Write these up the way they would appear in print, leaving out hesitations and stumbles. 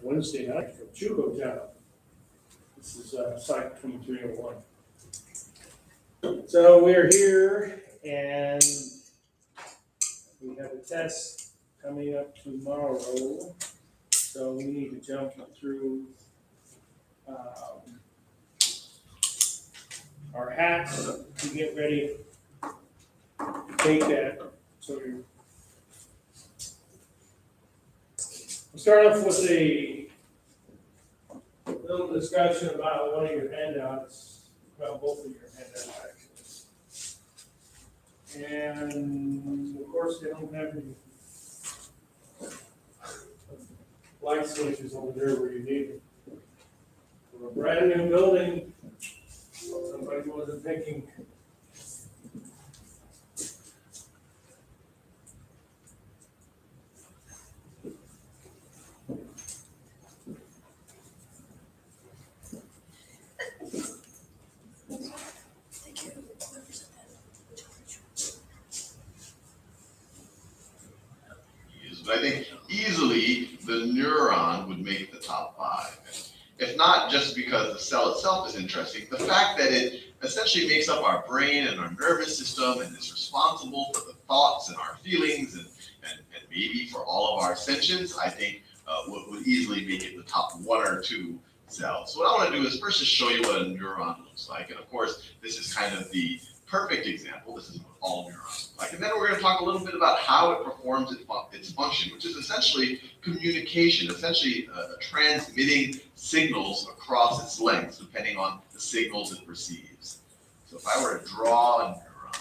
Wednesday night from Chugo Town. This is site 2301. So we're here and we have a test coming up tomorrow. So we need to jump through our hats to get ready to take that. So we'll start off with a little discussion about one of your handouts, well, both of your handouts actually. And of course, they don't have any light switches over there where you need them. For a brand new building, somebody wasn't thinking. But I think easily the neuron would make the top 5. If not just because the cell itself is interesting, the fact that it essentially makes up our brain and our nervous system and is responsible for the thoughts and our feelings and maybe for all of our sensations, I think would easily make it the top 1 or 2 cells. So what I want to do is first just show you what a neuron looks like. And of course, this is kind of the perfect example. This is what all neurons look like. And then we're going to talk a little bit about how it performs its function, which is essentially communication, essentially transmitting signals across its length, depending on the signals it receives. So if I were to draw a neuron,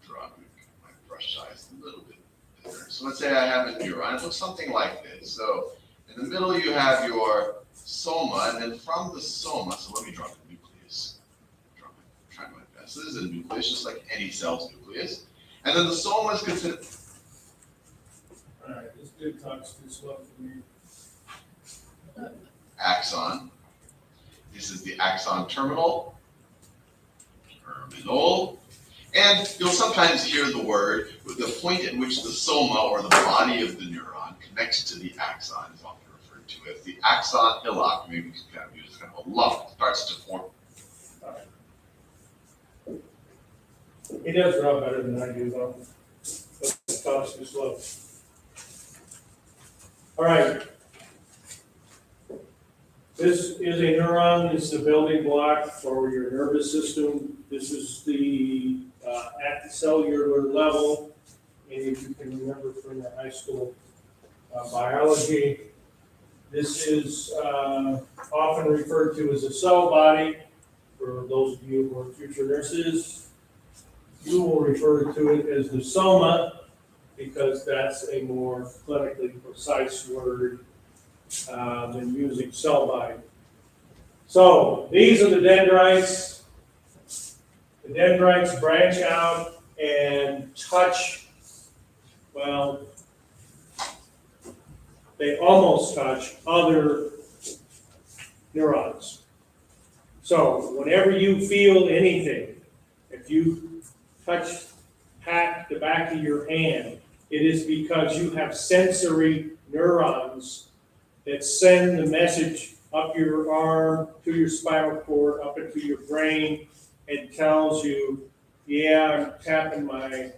draw my brush size a little bit bigger. So let's say I have a neuron. It looks something like this. So in the middle you have your soma, and then from the soma, so let me draw the nucleus. Try my best. So this is a nucleus, just like any cell's nucleus. And then the soma is considered. All right, this dude talks too slow for me. Axon. This is the axon terminal. And you'll sometimes hear the word with the point at which the soma, or the body of the neuron, connects to the axon, is often referred to as the axon hillock. Maybe we can kind of use it as kind of a lump. It starts to form. He does draw better than I do, though. But he talks too slow. All right. This is a neuron. This is a building block for your nervous system. This is the at the cellular level. And if you can remember from your high school biology, this is often referred to as a cell body. For those of you who are future nurses, you will refer to it as the soma because that's a more clinically precise word than using cell body. So these are the dendrites. The dendrites branch out and touch, well, they almost touch other neurons. So whenever you feel anything, if you pat the back of your hand, it is because you have sensory neurons that send the message up your arm, to your spinal cord, up into your brain, and tells you, yeah, I'm tapping my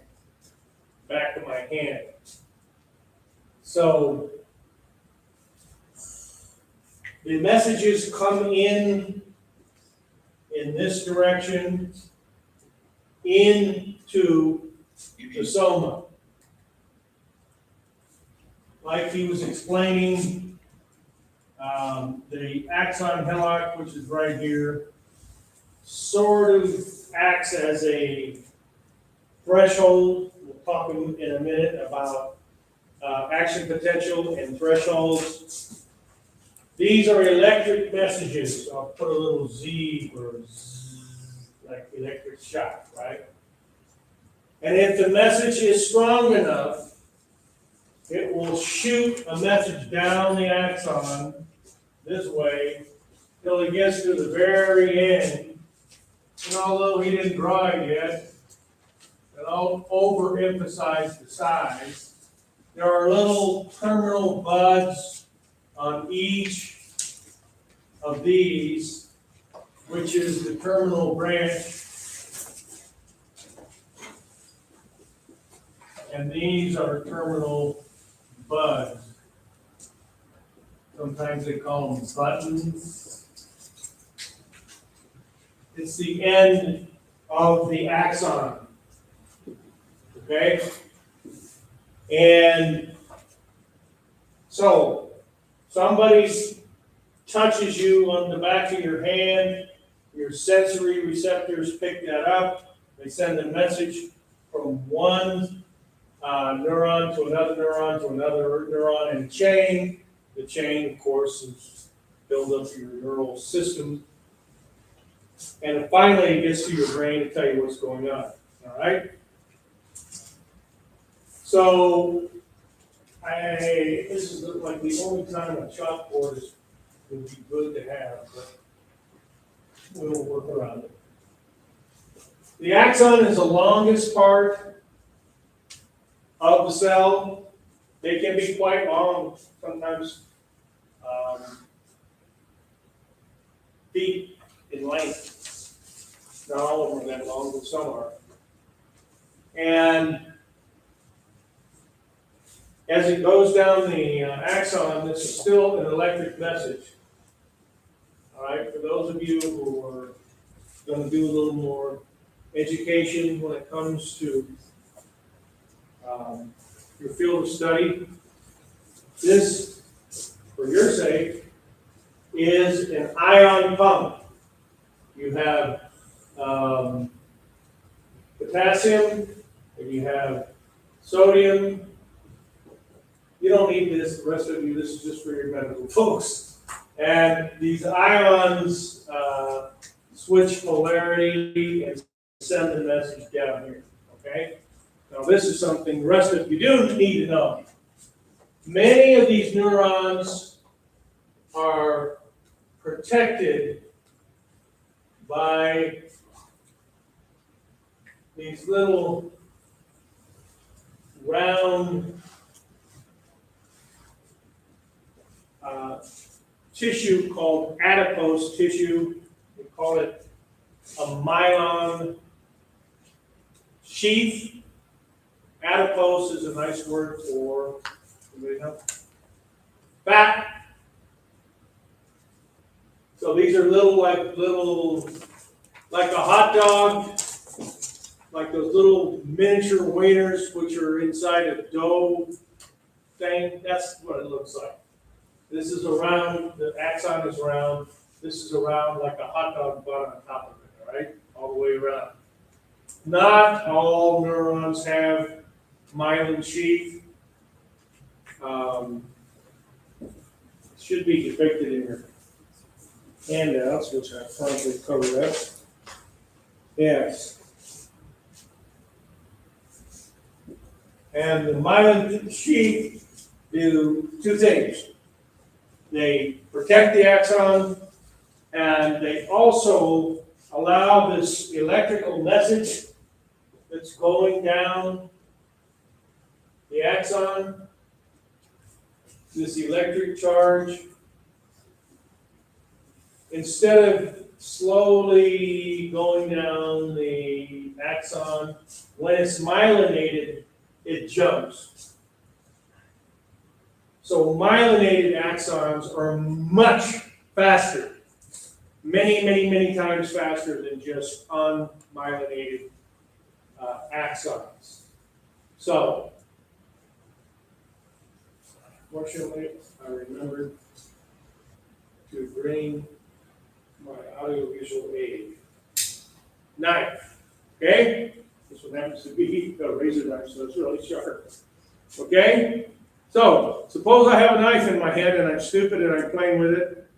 back of my hand. So the messages come in this direction, into the soma. Like he was explaining, the axon hillock, which is right here, sort of acts as a threshold. We'll talk in a minute about action potential and thresholds. These are electric messages. I'll put a little Z for like electric shock, right? And if the message is strong enough, it will shoot a message down the axon this way till it gets to the very end. And although he didn't draw it yet, and I'll overemphasize the size, there are little terminal buds on each of these, which is the terminal branch. And these are terminal buds. Sometimes they call them buttons. It's the end of the axon. Okay? And so, somebody touches you on the back of your hand, your sensory receptors pick that up, they send a message from one neuron to another neuron to another neuron in a chain. The chain, of course, is build up your neural system. And finally, it gets to your brain to tell you what's going on. All right? So, this is like the only time a chalkboard would be good to have, but we'll work around it. The axon is the longest part of the cell. They can be quite long, sometimes feet in length. Not all of them are that long, but some are. And as it goes down the axon, this is still an electric message. All right, for those of you who are going to do a little more education when it comes to your field of study, this, for your sake, is an ion pump. You have potassium, and you have sodium. You don't need this, the rest of you, this is just for your medical folks. And these ions switch polarity and send the message down here, okay? Now this is something the rest of you do need to know. Many of these neurons are protected by these little round tissue called adipose tissue. We call it a myelin sheath. Adipose is a nice word for, anybody know? Fat. So these are like a hot dog, like those little miniature wieners which are inside a dough thing. That's what it looks like. This is around, the axon is round. This is around like a hot dog bun on top of it, all right? All the way around. Not all neurons have myelin sheath. Should be depicted in your handouts, which I probably covered up. Yes. And the myelin sheath do two things. They protect the axon, and they also allow this electrical message that's going down the axon, this electric charge, instead of slowly going down the axon, when it's myelinated, it jumps. So myelinated axons are much faster, many times faster than just unmyelinated axons. So, fortunately, I remembered to bring my audiovisual aid. Knife, okay? This one happens to be a razor knife, so it's really sharp. Okay? So, suppose I have a knife in my hand and I'm stupid and I'm playing with it,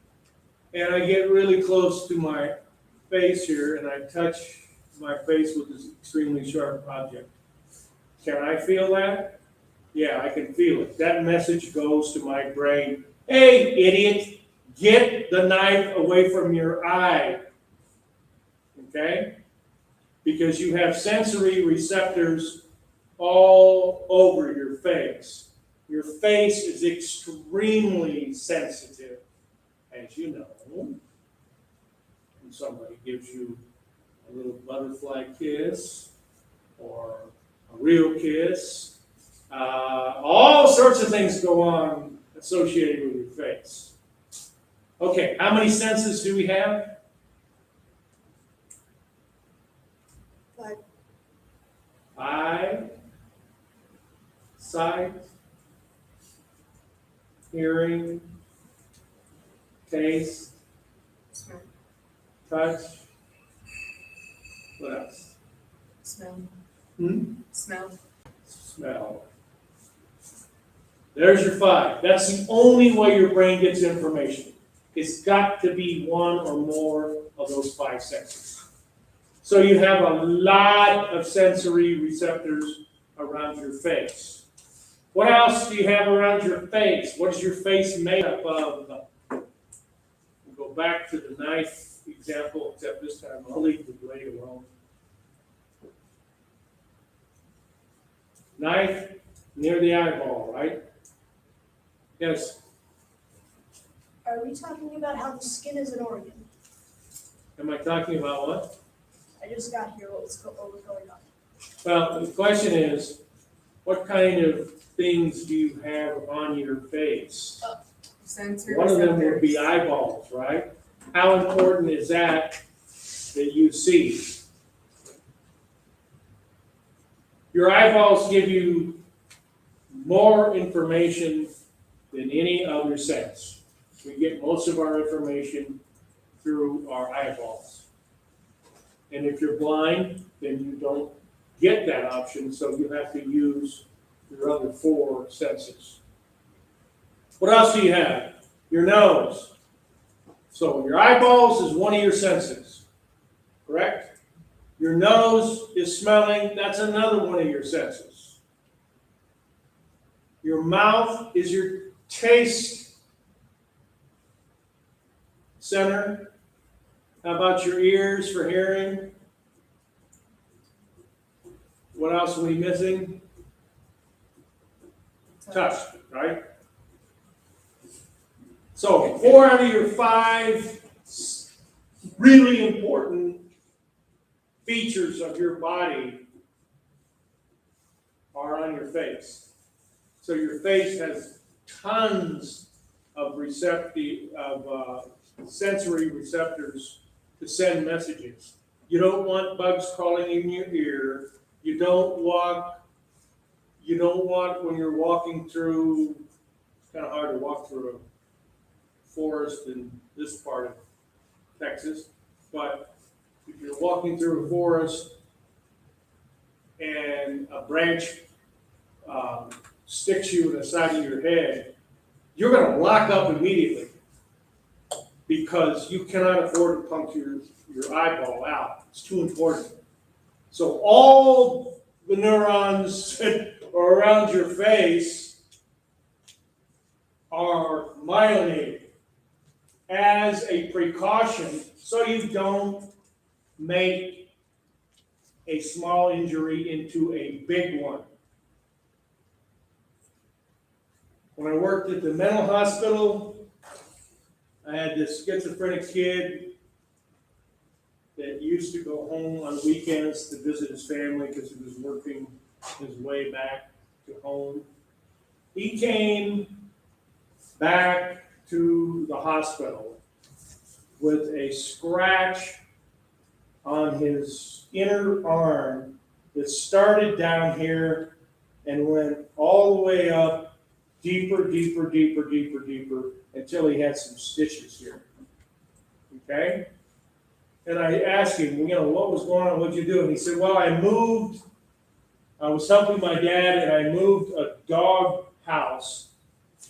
and I get really close to my face here and I touch my face with this extremely sharp object. Can I feel that? Yeah, I can feel it. That message goes to my brain. Hey, idiot, get the knife away from your eye. Okay? Because you have sensory receptors all over your face. Your face is extremely sensitive, as you know. When somebody gives you a little butterfly kiss or a real kiss, all sorts of things go on associated with your face. Okay, how many senses do we have? 5. 5. Sight, hearing, taste, Smell. touch. What else? Smell. Smell. Smell. There's your 5. That's the only way your brain gets information. It's got to be one or more of those 5 senses. So you have a lot of sensory receptors around your face. What else do you have around your face? What is your face made up of? We'll go back to the knife example, except this time I'll leave the blade alone. Knife near the eyeball, right? Yes. Are we talking about how the skin is an organ? Am I talking about what? I just got here. What was going on? Well, the question is, what kind of things do you have on your face? Sensory One of them would be receptors. eyeballs, right? How important is that you see? Your eyeballs give you more information than any other sense. We get most of our information through our eyeballs. And if you're blind, then you don't get that option, so you have to use your other 4 senses. What else do you have? Your nose. So your eyeballs is one of your senses, correct? Your nose is smelling, that's another one of your senses. Your mouth is your taste center. How about your ears for hearing? What else are we missing? Touch, right? So 4 out of your 5 really important features of your body are on your face. So your face has tons of sensory receptors to send messages. You don't want bugs crawling in your ear. You don't want when you're walking through, it's kind of hard to walk through a forest in this part of Texas, but if you're walking through a forest and a branch sticks you in the side of your head, you're going to lock up immediately because you cannot afford to puncture your eyeball out. It's too important. So all the neurons around your face are myelinated as a precaution so you don't make a small injury into a big one. When I worked at the mental hospital, I had this schizophrenic kid that used to go home on weekends to visit his family because he was working his way back to home. He came back to the hospital with a scratch on his inner arm that started down here and went all the way up, deeper, until he had some stitches here. Okay? And I asked him, what was going on? What'd you do? And he said, well, I was helping my dad, and I moved a dog house,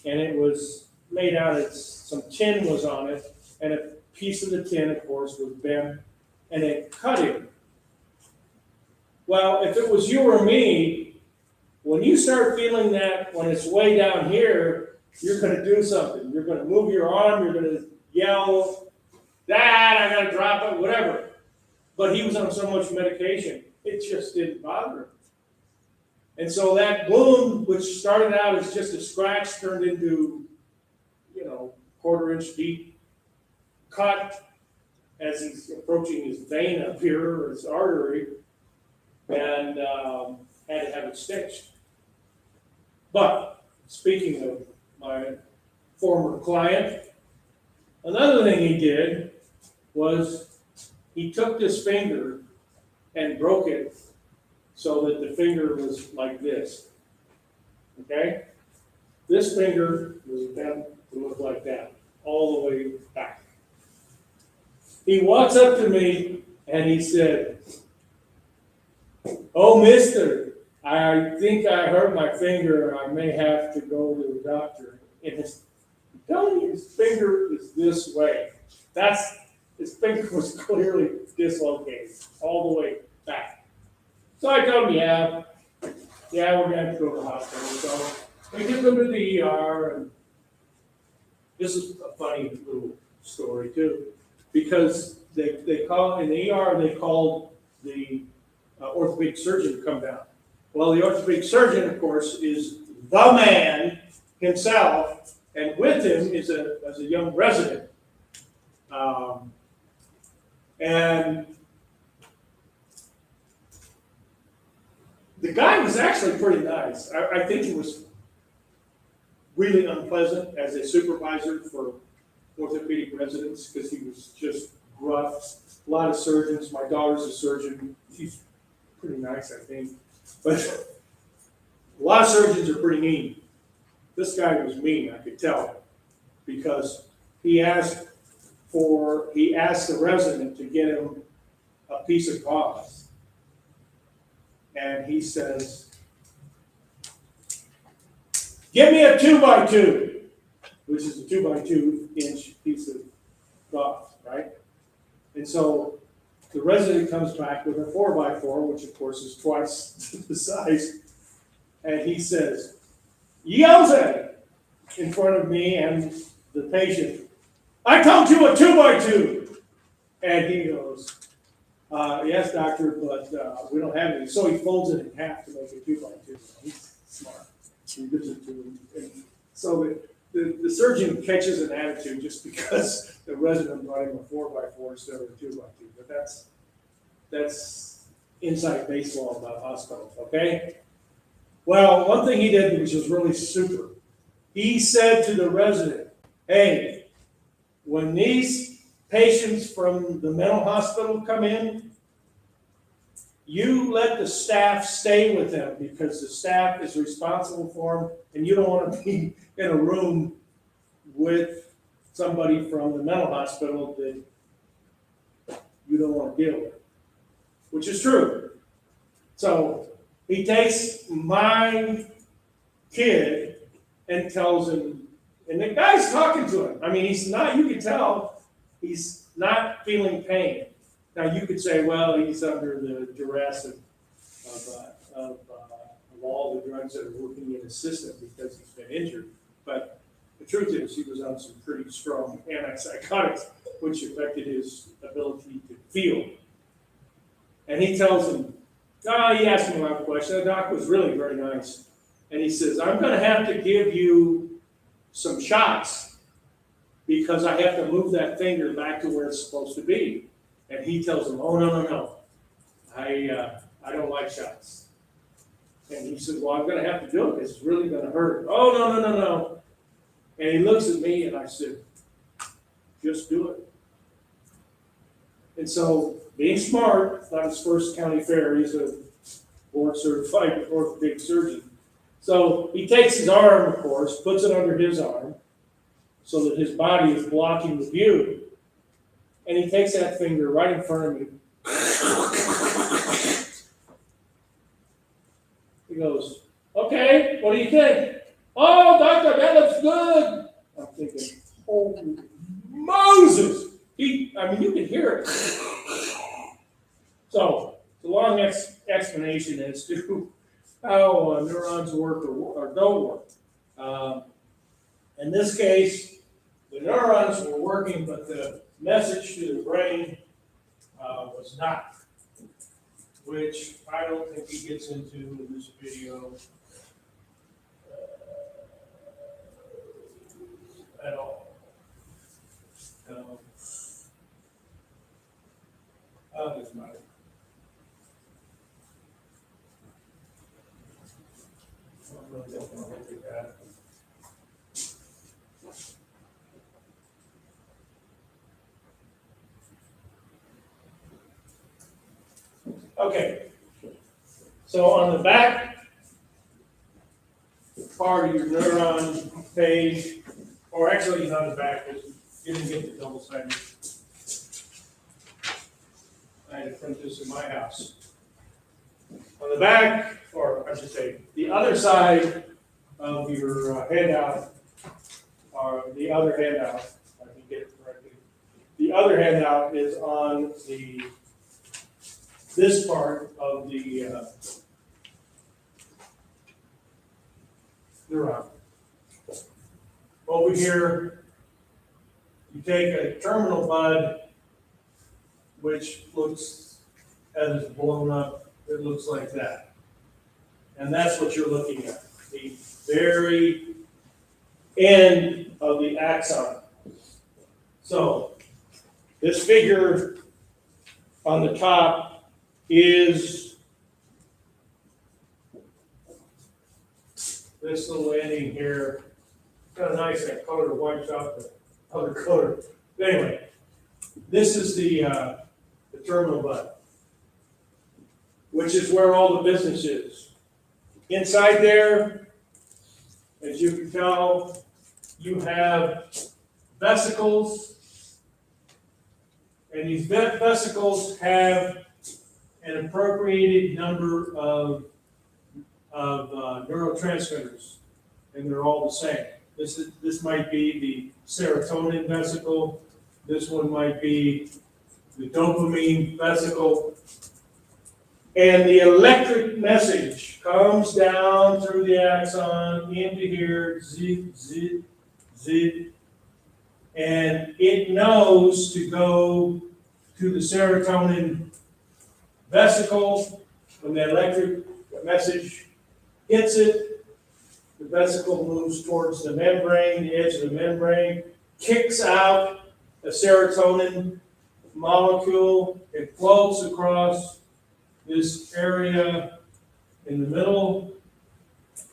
and it was made out of, some tin was on it, and a piece of the tin, of course, was bent, and it cut him. Well, if it was you or me, when you start feeling that when it's way down here, you're going to do something. You're going to move your arm, you're going to yell, Dad, I got to drop it, whatever. But he was on so much medication, it just didn't bother him. And so that wound, which started out as just a scratch, turned into, quarter-inch deep cut as he's approaching his vein up here, or his artery, and had to have it stitched. But speaking of my former client, another thing he did was he took this finger and broke it so that the finger was like this. Okay? This finger was bent to look like that, all the way back. He walks up to me and he said, "Oh, mister, I think I hurt my finger. I may have to go to the doctor." And I'm telling you, his finger is this way. His finger was clearly dislocated all the way back. So I told him, yeah, we're gonna have to go to the hospital. So we took him to the ER, and this is a funny little story too, because they call in the ER, they called the orthopedic surgeon to come down. Well, the orthopedic surgeon, of course, is the man himself, and with him is a young resident. And the guy was actually pretty nice. I think he was really unpleasant as a supervisor for orthopedic residents because he was just gruff. A lot of surgeons. My daughter's a surgeon. She's pretty nice, I think. But a lot of surgeons are pretty mean. This guy was mean, I could tell, because he asked the resident to get him a piece of gauze. And he says, "Give me a 2x2, which is a 2x2-inch piece of gauze, right?" And so the resident comes back with a 4x4, which of course is twice the size. And he says, yells at it in front of me and the patient, "I told you a 2x2. And he goes, "Yes, doctor, but we don't have any." So he folds it in half to make a 2x2. He's smart. He gives it to him. And so the surgeon catches an attitude just because the resident brought him a 4x4 instead of a 2x2. But that's inside baseball about hospitals, okay? Well, one thing he did, which was really super, he said to the resident, "Hey, when these patients from the mental hospital come in, you let the staff stay with them because the staff is responsible for them, and you don't want to be in a room with somebody from the mental hospital that you don't want to deal with," which is true. So he takes my kid and tells him, and the guy's talking to him. I mean, you can tell he's not feeling pain. Now, you could say, well, he's under the duress of all the drugs that are working in his system because he's been injured. But the truth is, he was on some pretty strong antipsychotics, which affected his ability to feel. And he tells him, he asked him a lot of questions. The doc was really very nice. And he says, "I'm going to have to give you some shots because I have to move that finger back to where it's supposed to be." And he tells him, "Oh, no. I don't like shots." And he said, "Well, I'm going to have to do it. It's really going to hurt." "Oh, no. And he looks at me and I said, "Just do it." And so, being smart, it's not his first county fair. He's a board-certified orthopedic surgeon. So he takes his arm, of course, puts it under his arm so that his body is blocking the view. And he takes that finger right in front of me. He goes, "Okay, what do you think?" "Oh, doctor, that looks good." I'm thinking, holy Moses! You can hear it. So, the long explanation as to how neurons work or don't work. In this case, the neurons were working, but the message to the brain was not. which I don't think he gets into in this video at all. Doesn't matter. I really don't want to look at that. Okay, so on the back part of your neuron page, or actually not the back, because you didn't get the double-sided. I had to print this in my house. On the back, or I should say, the other side of your handout, or the other handout, I can get it correctly. The other handout is on this part of the neuron. Over here, you take a terminal bud, which looks, as it's blown up, it looks like that. And that's what you're looking at, the very end of the axon. So, this figure on the top is this little ending here. Kind of nice, that color wipes out the other color. But anyway, this is the terminal bud, which is where all the business is. Inside there, as you can tell, you have vesicles, and these vesicles have an appropriated number of neurotransmitters, and they're all the same. This might be the serotonin vesicle. This one might be the dopamine vesicle. And the electric message comes down through the axon into here, zip, zip, zip. And it knows to go to the serotonin vesicle. When the electric message hits it, the vesicle moves towards the membrane, the edge of the membrane, kicks out a serotonin molecule. It floats across this area in the middle.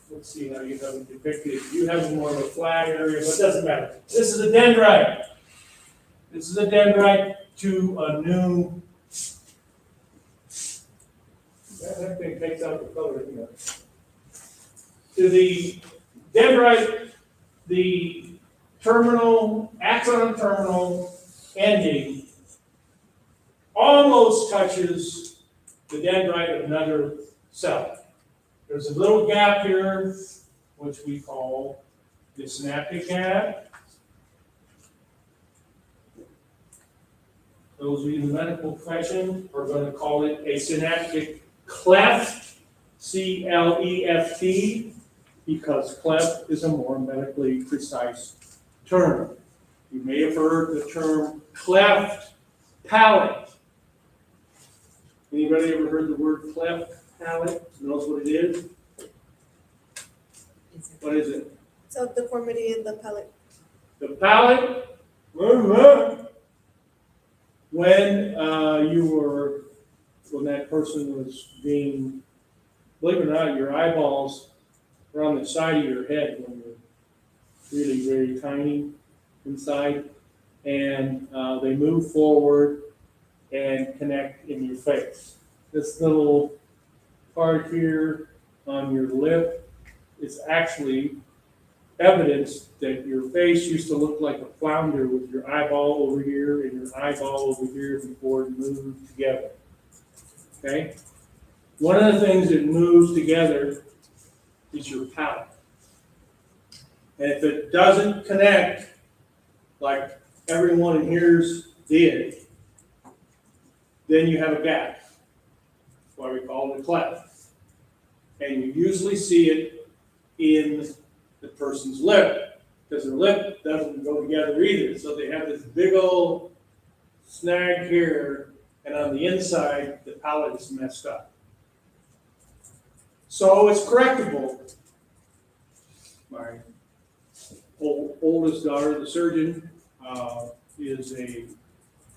Let's see how you have it depicted. You have more of a flat area, but it doesn't matter. This is a dendrite. This is a dendrite to a new. That thing takes out the color, isn't it? To the dendrite, the terminal, axon terminal ending almost touches the dendrite of another cell. There's a little gap here, which we call the synaptic gap. Those of you in the medical profession are going to call it a synaptic cleft, C-L-E-F-T, because cleft is a more medically precise term. You may have heard the term cleft palate. Anybody ever heard the word cleft palate? Knows what it is? What is it? So deformity in the palate. The palate, when that person was being, believe it or not, your eyeballs are on the side of your head when you're really very tiny inside, and they move forward and connect in your face. This little part here on your lip is actually evidence that your face used to look like a flounder with your eyeball over here and your eyeball over here before it moved together. Okay? One of the things that moves together is your palate. And if it doesn't connect, like everyone in here's did, then you have a gap. That's why we call it a cleft. And you usually see it in the person's lip, because their lip doesn't go together either. So they have this big old snag here and on the inside, the palate is messed up. So it's correctable. My oldest daughter, the surgeon, is a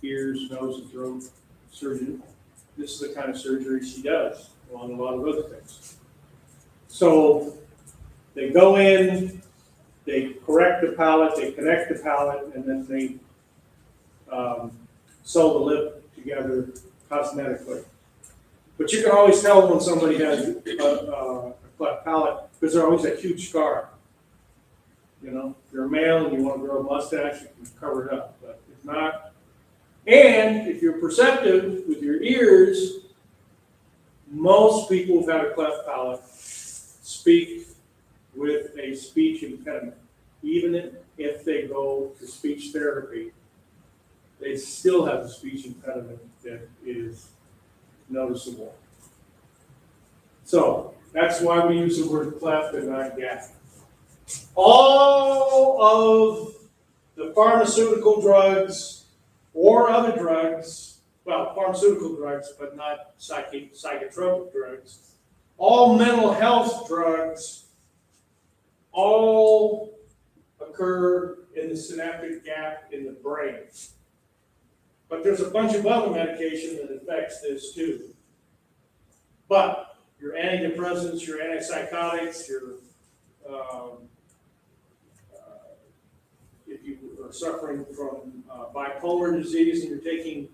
ears, nose, and throat surgeon. This is the kind of surgery she does, along a lot of other things. So they go in, they correct the palate, they connect the palate, and then they sew the lip together cosmetically. But you can always tell when somebody has a cleft palate, because there's always a huge scar. You know, if you're a male and you want to grow a mustache, you can cover it up, but if not, and if you're perceptive with your ears, most people who've had a cleft palate speak with a speech impediment. Even if they go to speech therapy, they still have a speech impediment that is noticeable. So that's why we use the word cleft and not gap. All of the pharmaceutical drugs or other drugs, well, pharmaceutical drugs, but not psychotropic drugs, all mental health drugs, all occur in the synaptic gap in the brain. But there's a bunch of other medication that affects this too. But your antidepressants, your antipsychotics, your if you are suffering from bipolar disease and you're taking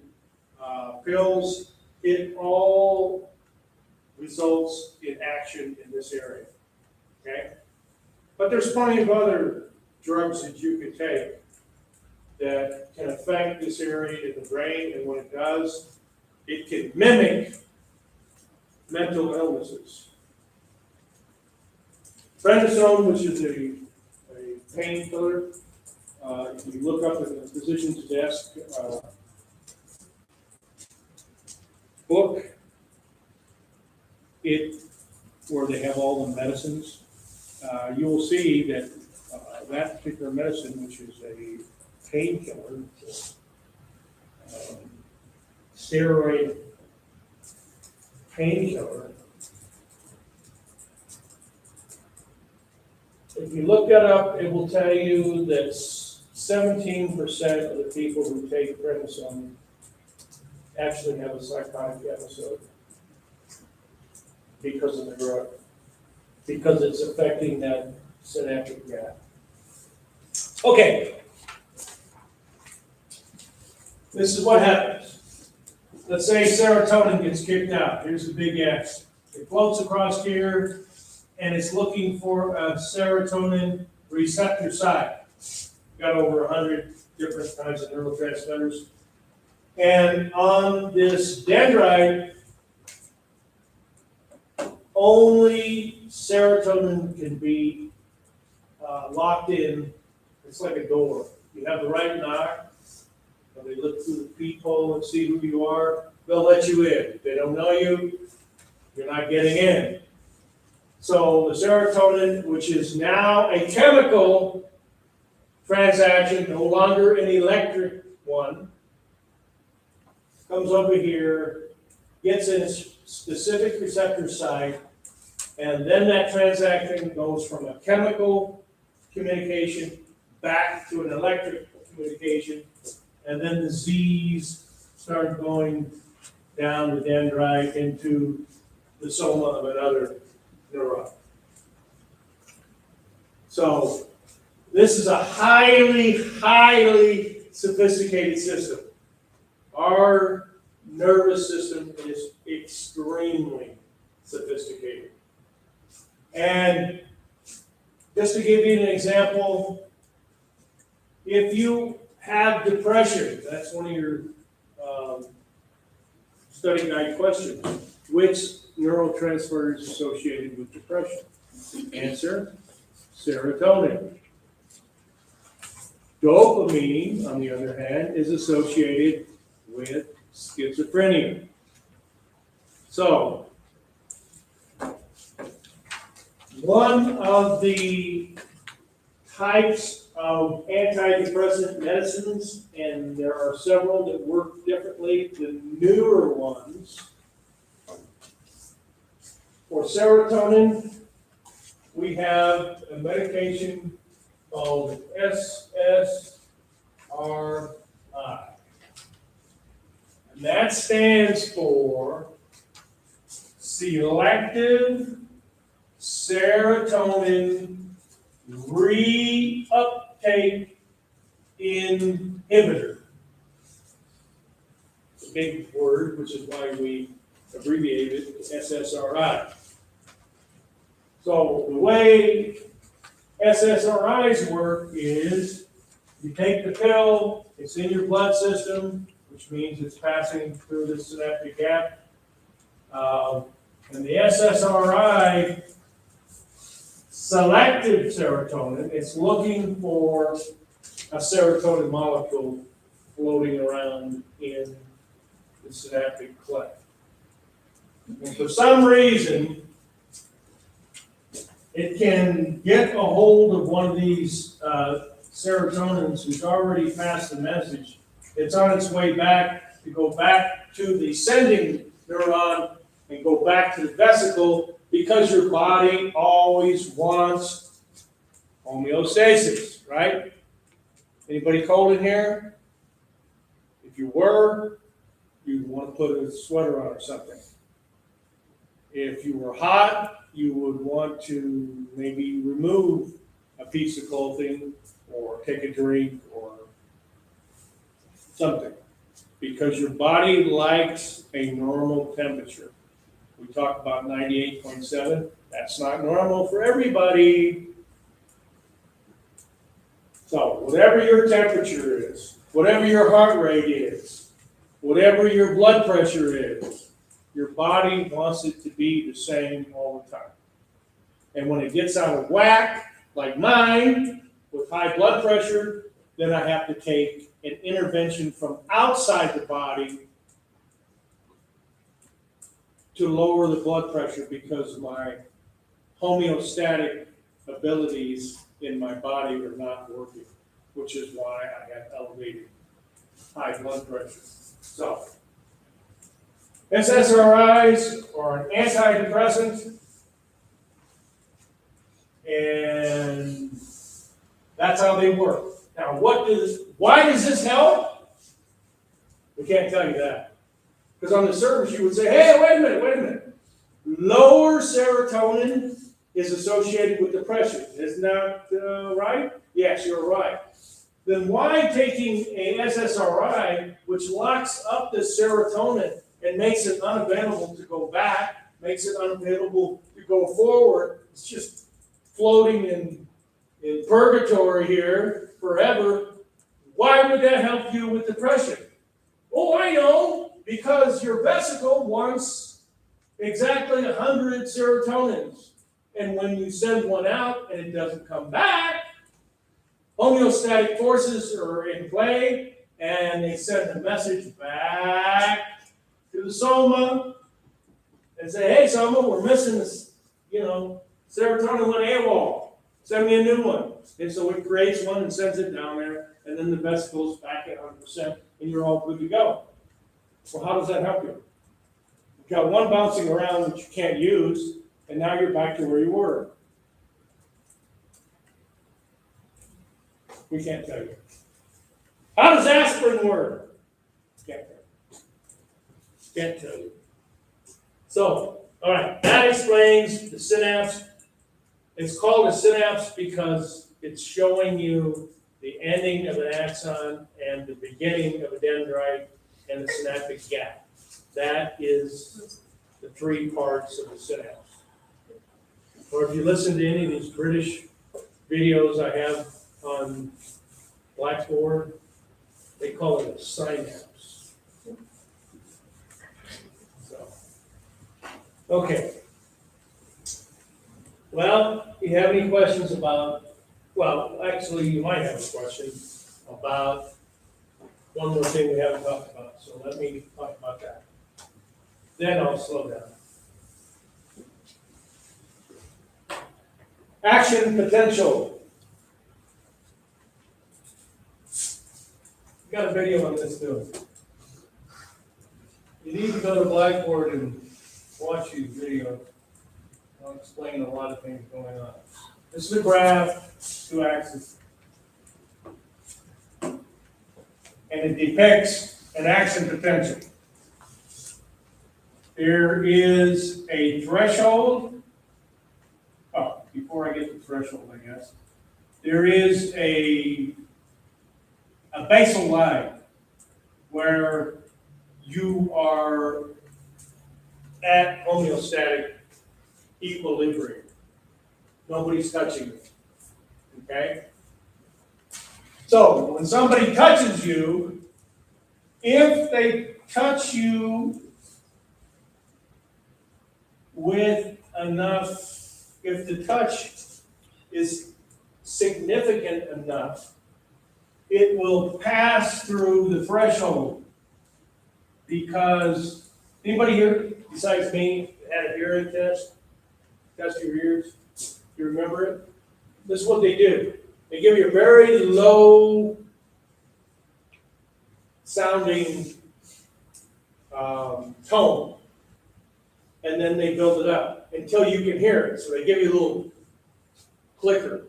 pills, it all results in action in this area. Okay? But there's plenty of other drugs that you could take that can affect this area in the brain, and when it does, it can mimic mental illnesses. Prednisone, which is a painkiller, if you look up in the physician's desk book, where they have all the medicines, you will see that that particular medicine, which is a painkiller, steroid painkiller. If you look that up, it will tell you that 17% of the people who take prednisone actually have a psychotic episode because of the drug, because it's affecting that synaptic gap. Okay. This is what happens. Let's say serotonin gets kicked out. Here's the big X. It floats across here, and it's looking for a serotonin receptor site. Got over 100 different kinds of neurotransmitters. And on this dendrite, only serotonin can be locked in. It's like a door. You have the right knock. When they look through the peephole and see who you are, they'll let you in. If they don't know you, you're not getting in. So the serotonin, which is now a chemical transaction, no longer an electric one, comes over here, gets in a specific receptor site, and then that transaction goes from a chemical communication back to an electric communication, and then the Z's start going down the dendrite into the soma of another neuron. So this is a highly, highly sophisticated system. Our nervous system is extremely sophisticated. And just to give you an example, if you have depression, that's one of your study guide questions. Which neurotransmitter is associated with depression? Answer, serotonin. Dopamine, on the other hand, is associated with schizophrenia. So, one of the types of antidepressant medicines, and there are several that work differently. The newer ones, for serotonin, we have a medication called SSRI. And that stands for Selective Serotonin Reuptake Inhibitor. It's a big word, which is why we abbreviated it to SSRI. So the way SSRIs work is you take the pill, it's in your blood system, which means it's passing through the synaptic gap. And the SSRI selective serotonin, it's looking for a serotonin molecule floating around in the synaptic cleft. And for some reason, it can get a hold of one of these serotonins who's already passed the message. It's on its way back to go back to the sending neuron and go back to the vesicle, because your body always wants homeostasis, right? Anybody cold in here? If you were, you'd want to put a sweater on or something. If you were hot, you would want to maybe remove a piece of clothing or take a drink or something, because your body likes a normal temperature. We talk about 98.7. That's not normal for everybody. So whatever your temperature is, whatever your heart rate is, whatever your blood pressure is, your body wants it to be the same all the time. And when it gets out of whack, like mine, with high blood pressure, then I have to take an intervention from outside the body to lower the blood pressure, because my homeostatic abilities in my body are not working, which is why I have elevated high blood pressure. So, SSRIs are an antidepressant, and that's how they work. Now, why does this help? We can't tell you that. Because on the surface you would say, hey, wait a minute. Lower serotonin is associated with depression. Isn't that right? Yes, you're right. Then why taking a SSRI, which locks up the serotonin and makes it unavailable to go back, makes it unavailable to go forward, it's just floating in purgatory here forever. Why would that help you with depression? Oh, I know, because your vesicle wants exactly 100 serotonins. And when you send one out and it doesn't come back, homeostatic forces are in play, and they send a message back to the soma and say, hey, soma, we're missing this, serotonin went AWOL. Send me a new one. And so it creates one and sends it down there, and then the vesicle's back at 100%, and you're all good to go. Well, how does that help you? You've got one bouncing around that you can't use, and now you're back to where you were. We can't tell you. How does aspirin work? Can't tell you. Can't tell you. So, all right, that explains the synapse. It's called a synapse because it's showing you the ending of an axon and the beginning of a dendrite and the synaptic gap. That is the three parts of the synapse. Or if you listen to any of these British videos I have on Blackboard, they call it a synapse. So, okay. Well, you have any questions about, actually, you might have a question about one more thing we haven't talked about, so let me talk about that. Then I'll slow down. Action potential. got a video on this too. You need to go to Blackboard and watch these videos. I'll explain a lot of things going on. This is a graph, 2 axes. And it depicts an action potential. There is a threshold. Oh, before I get to threshold, I guess. There is a basal line where you are at homeostatic equilibrium. Nobody's touching you. Okay? So when somebody touches you, if they touch you with enough, if the touch is significant enough, it will pass through the threshold. Because, anybody here besides me had a hearing test? Test your ears? You remember it? This is what they do. They give you a very low sounding tone, and then they build it up until you can hear it. So they give you a little clicker.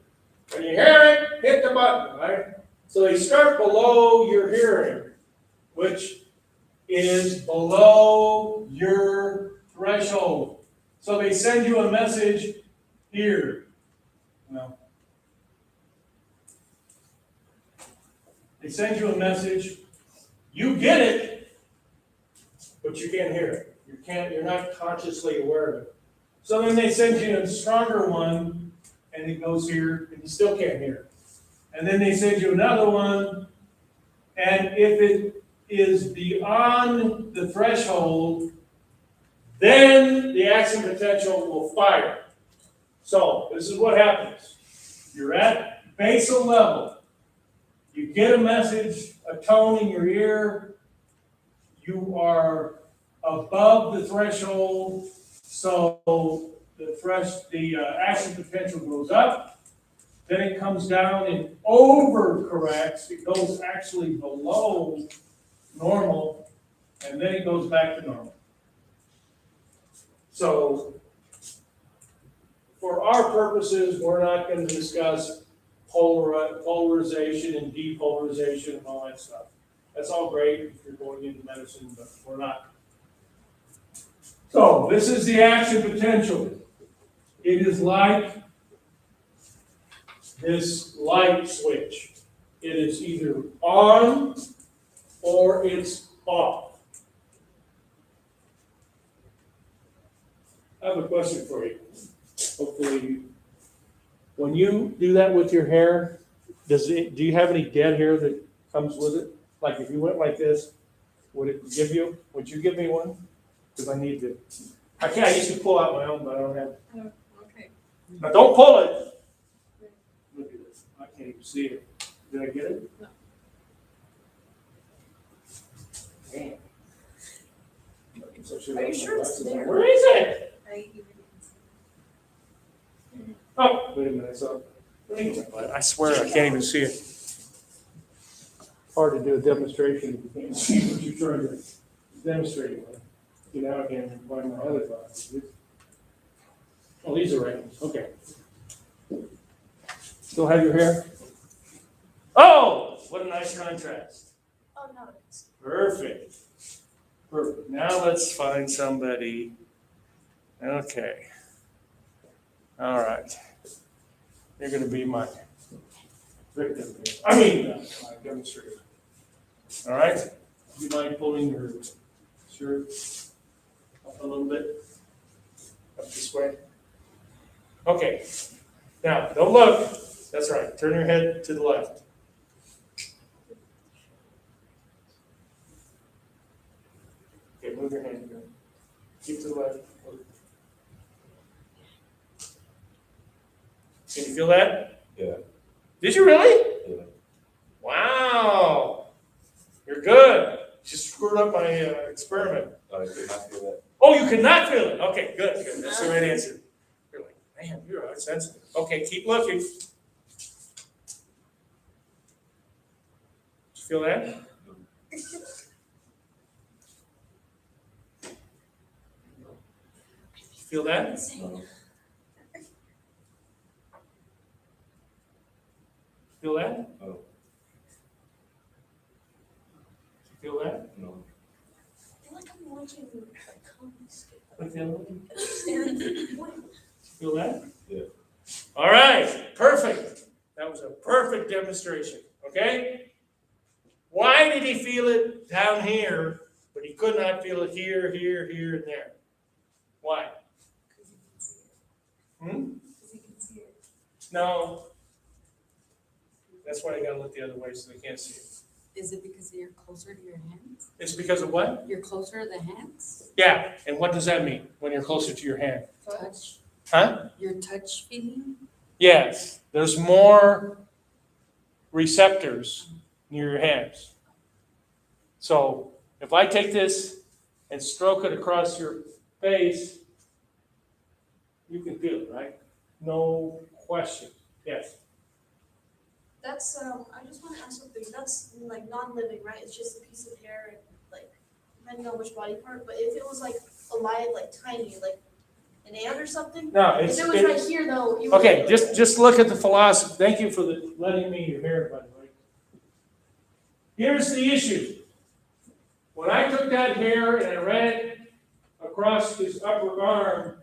When you hear it, hit the button, right? So they start below your hearing, which is below your threshold. So they send you a message here. Well, they send you a message. You get it, but you can't hear it. You're not consciously aware of it. So then they send you a stronger one, and it goes here, and you still can't hear it. And then they send you another one, and if it is beyond the threshold, then the action potential will fire. So this is what happens. You're at basal level. You get a message, a tone in your ear. You are above the threshold, so the action potential goes up. Then it comes down and overcorrects. It goes actually below normal, and then it goes back to normal. So, for our purposes, we're not going to discuss polarization and depolarization and all that stuff. That's all great if you're going into medicine, but we're not. So, this is the action potential. It is like this light switch. It is either on or it's off. I have a question for you. Hopefully, when you do that with your hair, do you have any dead hair that comes with it? Like if you went like this, would you give me one? Because I need to. I used to pull out my own, but I don't have it. Oh, okay. Now don't pull it. Look at this. I can't even see it. Did I get it? No. Damn. Are you sure it's there? Where is it? Right, you can- Oh, wait a minute. I swear I can't even see it. Hard to do a demonstration if you can't see what you're trying to demonstrate with. Get out again and find my other glasses. Oh, these are right ones. Okay. Still have your hair? Oh, what a nice contrast. Oh, no, it's. Perfect. Perfect. Now let's find somebody. Okay. All right. You're going to be my victim here. My demonstrator. All right. Do you mind pulling your shirt up a little bit? Up this way. Okay. Now, don't look. That's right. Turn your head to the left. Okay, move your hand here. Keep to the left. Can you feel that? Yeah. Did you really? Yeah. Wow. You're good. Just screwed up my experiment. I did not feel that. Oh, you could not feel it. Okay, good, good. That's the right answer. You're like, man, you're sensitive. Okay, keep looking. Did you feel that? Feel that? Feel that? Oh. Feel that? No. I feel like I'm watching a comedy skit. What's the other one? What? Feel that? Yeah. All right, perfect. That was a perfect demonstration, okay? Why did he feel it down here, but he could not feel it here, here, here, and there? Why? Hmm? No. That's why you gotta look the other way so they can't see it. Is it because you're closer to your hands? It's because of what? You're closer to the hands? Yeah, and what does that mean when you're closer to your hand? Touch? Huh? Your touch feeling? Yes, there's more receptors near your hands. So if I take this and stroke it across your face, you can feel it, right? No question. Yes. That's, I just wanna ask something, that's like non-living, right? It's just a piece of hair and like, depending on which body part, but if it was like alive, like tiny, like an ant or something? No, If it's, it was right here though, you would. okay, just look at the philosophy. Thank you for letting me hear it, by the way. Here's the issue. When I took that hair and I ran it across his upper arm,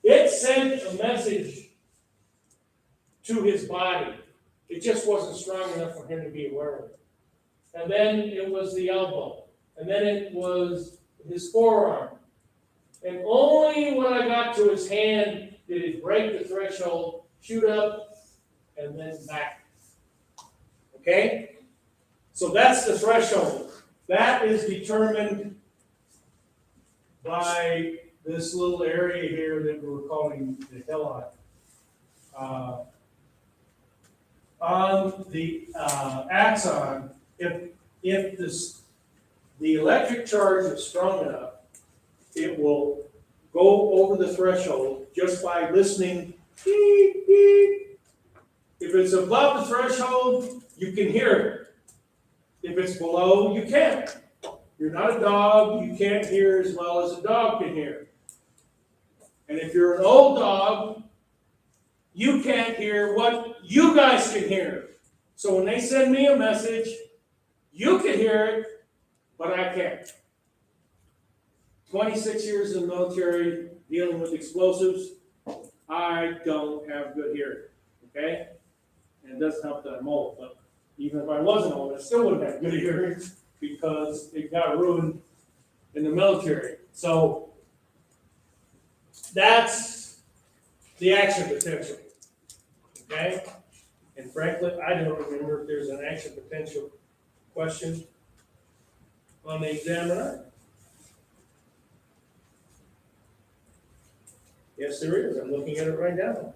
it sent a message to his body. It just wasn't strong enough for him to be aware of it. And then it was the elbow. And then it was his forearm. And only when I got to his hand did it break the threshold, shoot up, and then back. Okay? So that's the threshold. That is determined by this little area here that we're calling the hillock. On the axon, if the electric charge is strong enough, it will go over the threshold just by listening, beep, beep. If it's above the threshold, you can hear it. If it's below, you can't. You're not a dog, you can't hear as well as a dog can hear. And if you're an old dog, you can't hear what you guys can hear. So when they send me a message, you can hear it, but I can't. 26 years in the military, dealing with explosives, I don't have good hearing, okay? And it doesn't help that I'm old, but even if I wasn't old, I still wouldn't have good hearing because it got ruined in the military. So that's the action potential, okay? And frankly, I don't remember if there's an action potential question on the examiner. Yes, there is. I'm looking at it right now.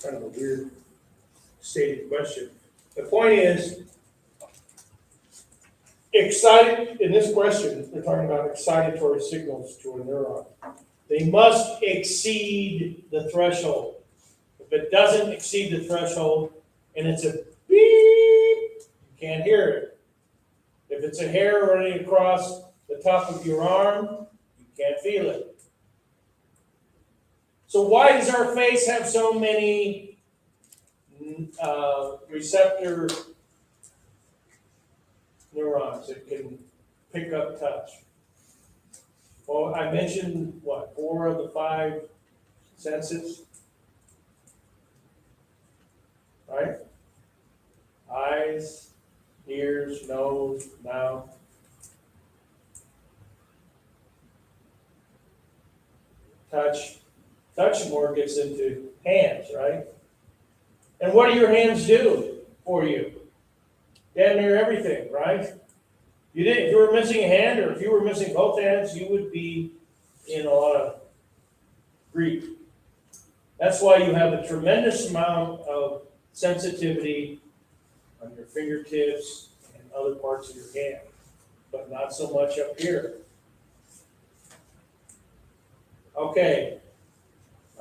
Kind of a weird stated question. The point is, in this question, they're talking about excitatory signals to a neuron. They must exceed the threshold. If it doesn't exceed the threshold and it's a beep, you can't hear it. If it's a hair running across the top of your arm, you can't feel it. So why does our face have so many receptor neurons that can pick up touch? Well, I mentioned, 4 of the 5 senses, right? Eyes, ears, nose, mouth. Touch more gets into hands, right? And what do your hands do for you? Damn near everything, right? If you were missing a hand, or if you were missing both hands, you would be in a lot of grief. That's why you have a tremendous amount of sensitivity on your fingertips and other parts of your hand, but not so much up here. Okay,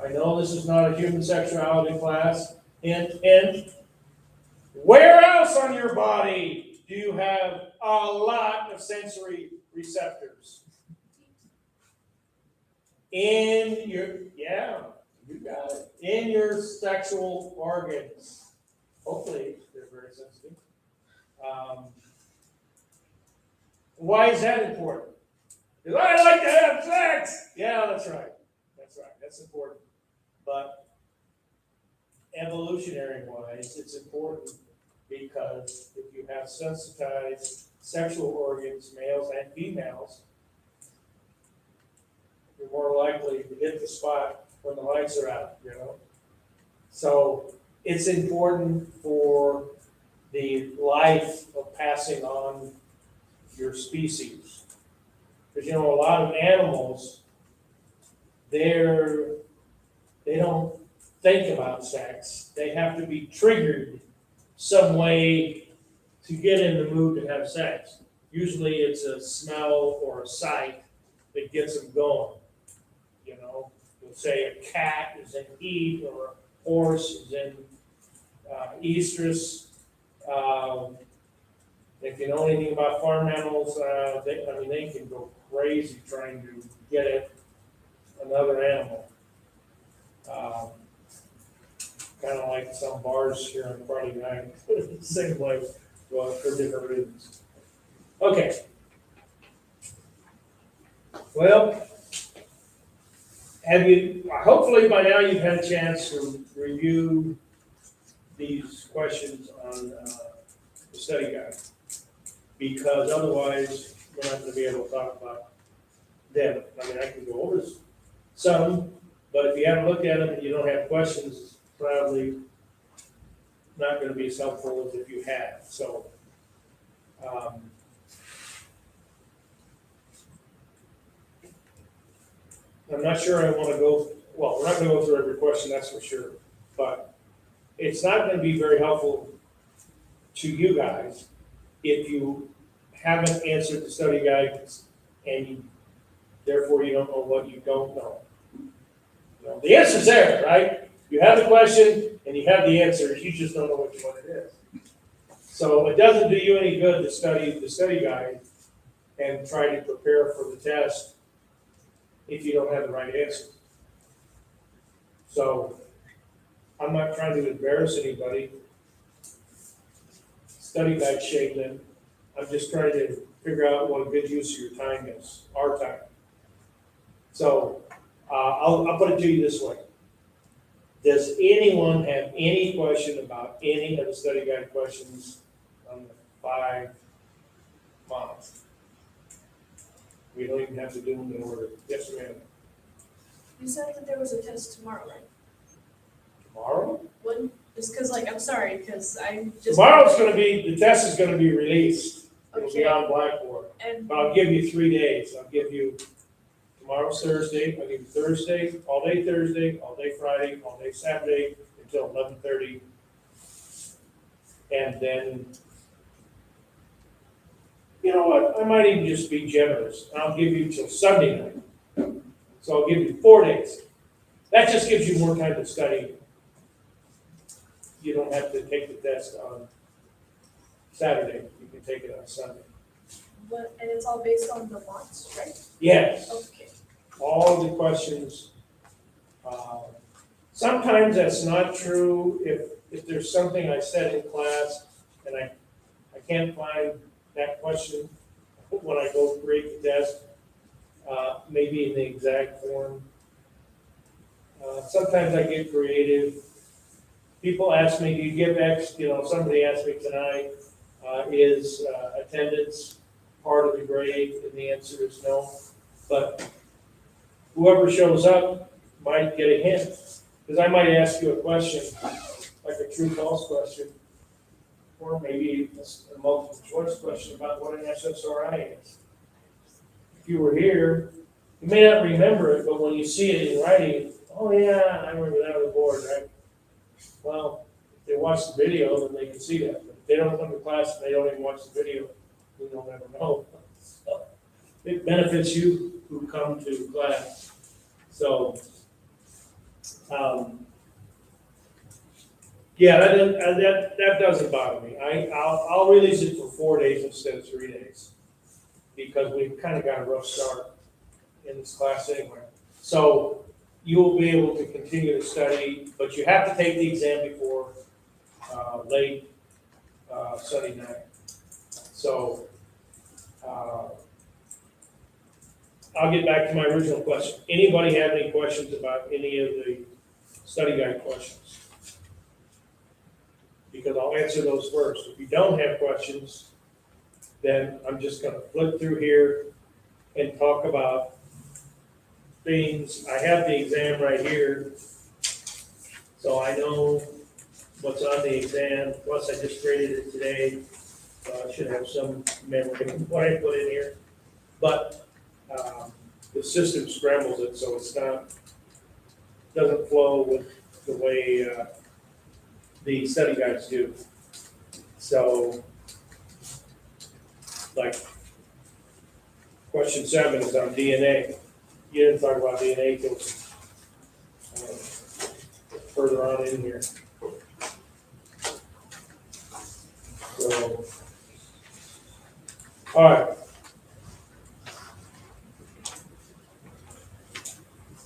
I know this is not a human sexuality class, hint, hint, Where else on your body do you have a lot of sensory receptors? In your, yeah, you got it. In your sexual organs. Hopefully, they're very sensitive. Why is that important? Because I like to have sex. Yeah, that's right. That's right. That's important. But evolutionary wise, it's important because if you have sensitized sexual organs, males and females, you're more likely to hit the spot when the lights are out, you know? So it's important for the life of passing on your species. Because, you know, a lot of animals, they don't think about sex. They have to be triggered some way to get in the mood to have sex. Usually it's a smell or a sight that gets them going. You know, you'll say a cat is in heat or a horse is in estrus. If you know anything about farm animals, they can go crazy trying to get at another animal. Kind of like some bars here on Friday night, same way, well, for different reasons. Okay. Well, hopefully by now you've had a chance to review these questions on the study guide. Because otherwise, we're not gonna be able to talk about them. I mean, I can go over some, but if you haven't looked at them and you don't have questions, it's probably not gonna be as helpful as if you have, so. I'm not sure I wanna go, well, we're not gonna go through every question, that's for sure, but it's not gonna be very helpful to you guys if you haven't answered the study guides and therefore you don't know what you don't know. You know, the answer's there, right? You have the question and you have the answer, you just don't know which one it is. So it doesn't do you any good to study the study guide and try to prepare for the test if you don't have the right answer. So I'm not trying to embarrass anybody. Study guide Shaylin. I'm just trying to figure out what a good use of your time is, our time. So I'll put it to you this way. Does anyone have any question about any of the study guide questions on the 5 months? We don't even have to do them in order. Yes, ma'am. You said that there was a test tomorrow, right? Tomorrow? When, just cause like, I'm sorry, cause I just. Tomorrow's gonna be, the test is gonna be released. It'll be Okay. on Blackboard. And, But I'll give you 3 days. I'll give you, tomorrow's Thursday, I'll give you Thursday, all day Friday, all day Saturday, until 11:30. And then, you know what, I might even just be generous. I'll give you till Sunday night. So I'll give you 4 days. That just gives you more time to study. You don't have to take the test on Saturday, you can take it on Sunday. and it's all based on the months, right? Yes, Okay. all the questions. Sometimes that's not true if there's something I said in class and I can't find that question when I go create the test, maybe in the exact form. Sometimes I get creative. People ask me, do you give X, somebody asked me tonight, is attendance part of the grade? And the answer is no. But whoever shows up might get a hint. Because I might ask you a question, like a true-false question, or maybe a multiple-choice question about what an SSRI is. If you were here, you may not remember it, but when you see it in writing, oh yeah, I remember that on the board, right? Well, if they watch the video, then they can see that. But if they don't come to class and they don't even watch the video, we don't ever know. So it benefits you who come to class. So, Yeah, that doesn't bother me. I'll release it for 4 days instead of 3 days. Because we've kind of got a rough start in this class anyway. So you will be able to continue to study, but you have to take the exam before, late, Sunday night. So, I'll get back to my original question. Anybody have any questions about any of the study guide questions? Because I'll answer those first. If you don't have questions, then I'm just gonna flip through here and talk about things. I have the exam right here, so I know what's on the exam, plus I just graded it today, so I should have some memory of what I put in here. But, the system scrambles it, so it's not, doesn't flow with the way, the study guides do. So, like, question 7 is on DNA. You didn't talk about DNA till further on in here. So, all right.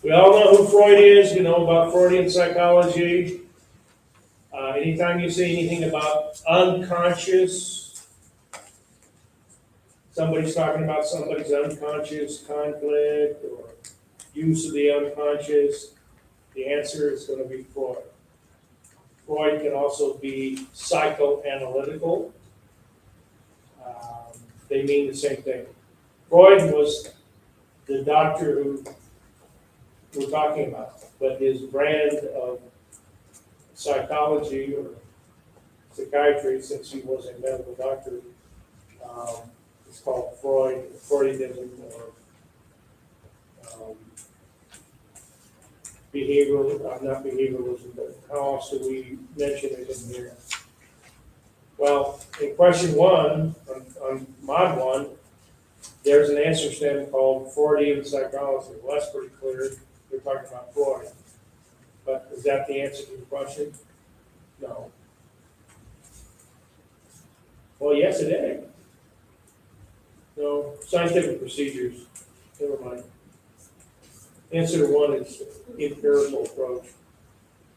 We all know who Freud is. We know about Freudian psychology. Anytime you say anything about unconscious, somebody's talking about somebody's unconscious conflict or use of the unconscious, the answer is going to be Freud. Freud can also be psychoanalytical. They mean the same thing. Freud was the doctor who we're talking about, but his brand of psychology or psychiatry, since he was a medical doctor, it's called Freudism or not behavioralism, but how else do we mention it in here? Well, in question 1, on mod 1, there's an answer statement called Freudian psychology. Well, that's pretty clear. We're talking about Freud. But is that the answer to the question? No. Well, yes, it is. No, scientific procedures. Never mind. Answer to 1 is empirical approach.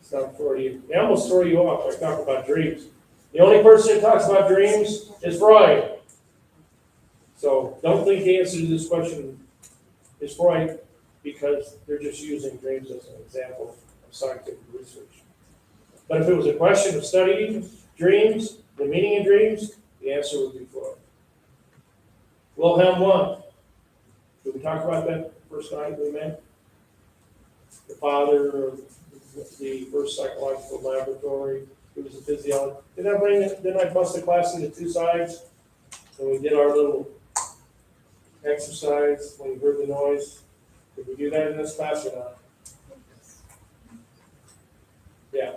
It's not Freudian. They almost throw you off. I talk about dreams. The only person that talks about dreams is Freud. So don't think the answer to this question is Freud, because they're just using dreams as an example of scientific research. But if it was a question of studying dreams, the meaning of dreams, the answer would be Freud. Wilhelm Wundt. Did we talk about that first night we met? The father of the first psychological laboratory. He was a physiologist. Didn't I bust the class into 2 sides? And we did our little exercise when we heard the noise. Did we do that in this class or not? Yeah.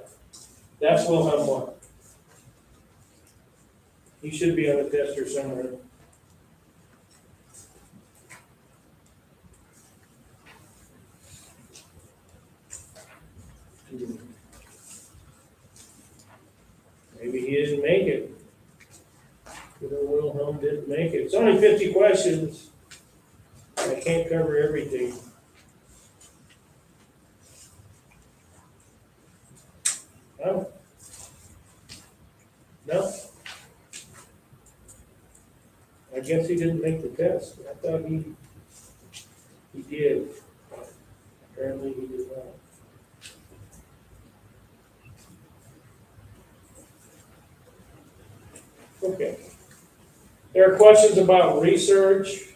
That's Wilhelm Wundt. He should be on the test here somewhere. Maybe he didn't make it. Wilhelm didn't make it. It's only 50 questions. I can't cover everything. No? No? I guess he didn't make the test. I thought he did. Apparently he did not. Okay. There are questions about research.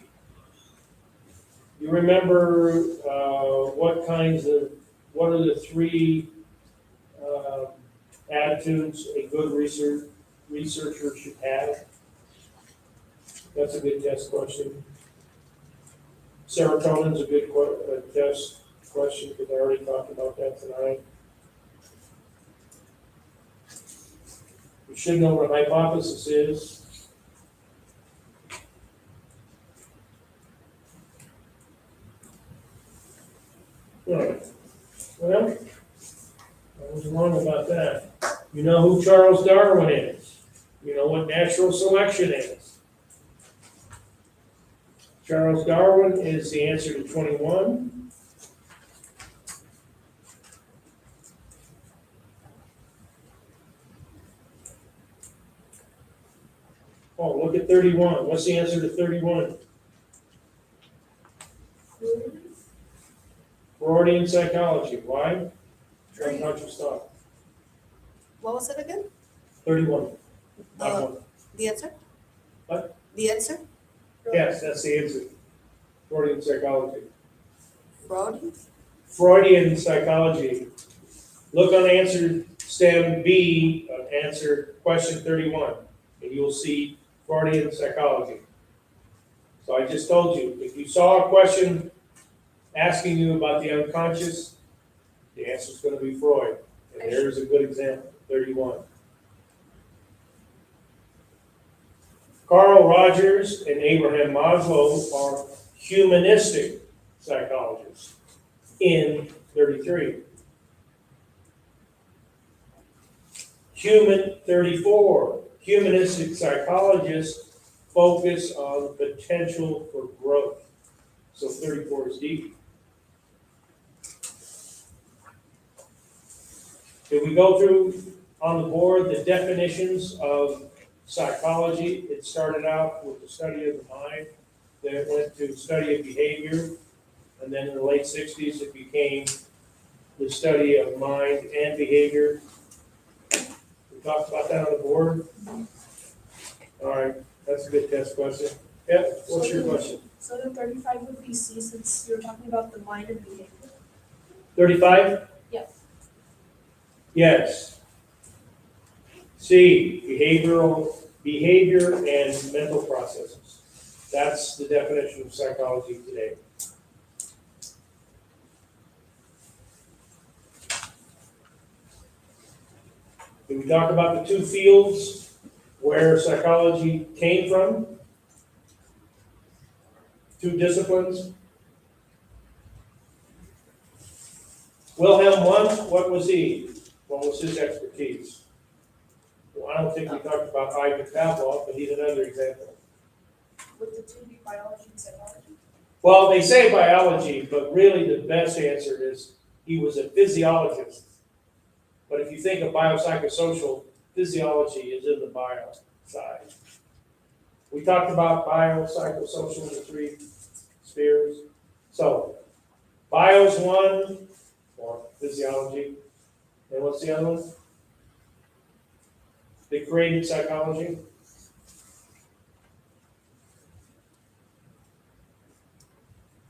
You remember what are the 3 attitudes a good researcher should have? That's a good test question. Serotonin's a good test question, because I already talked about that tonight. You should know what a hypothesis is. Right. Well, I was wrong about that. You know who Charles Darwin is. You know what natural selection is. Charles Darwin is the answer to 21. Oh, look at 31. What's the answer to 31? Freudian psychology. Why? Unconscious thought. What was it again? 31. Not Uh, one. The answer? What? The answer? Yes, that's the answer. Freudian psychology. Freudian? Freudian psychology. Look on answer stem B, answer question 31, and you'll see Freudian psychology. So I just told you, if you saw a question asking you about the unconscious, the answer's going to be Freud. And there's a good example, 31. Carl Rogers and Abraham Maslow are humanistic psychologists in 33. 34, humanistic psychologists focus on potential for growth. So 34 is deep. If we go through on the board the definitions of psychology, it started out with the study of the mind, then it went to study of behavior, and then in the late 60s it became the study of mind and behavior. We talked about that on the board. All right, that's a good test question. Yeah, what's your question? So the 35 would be C, since you're talking about the mind and behavior. 35? Yeah. Yes. C, behavior and mental processes. That's the definition of psychology today. Did we talk about the two fields where psychology came from? Two disciplines? Wilhelm Wundt, what was he? What was his expertise? Well, I don't think we talked about Ivan Pavlov, but he's another example. Would the two be biology and psychology? Well, they say biology, but really the best answer is he was a physiologist. But if you think of biopsychosocial, physiology is in the bio side. We talked about biopsychosocial, the three spheres. So, bio's one, or physiology. And what's the other one? They created psychology.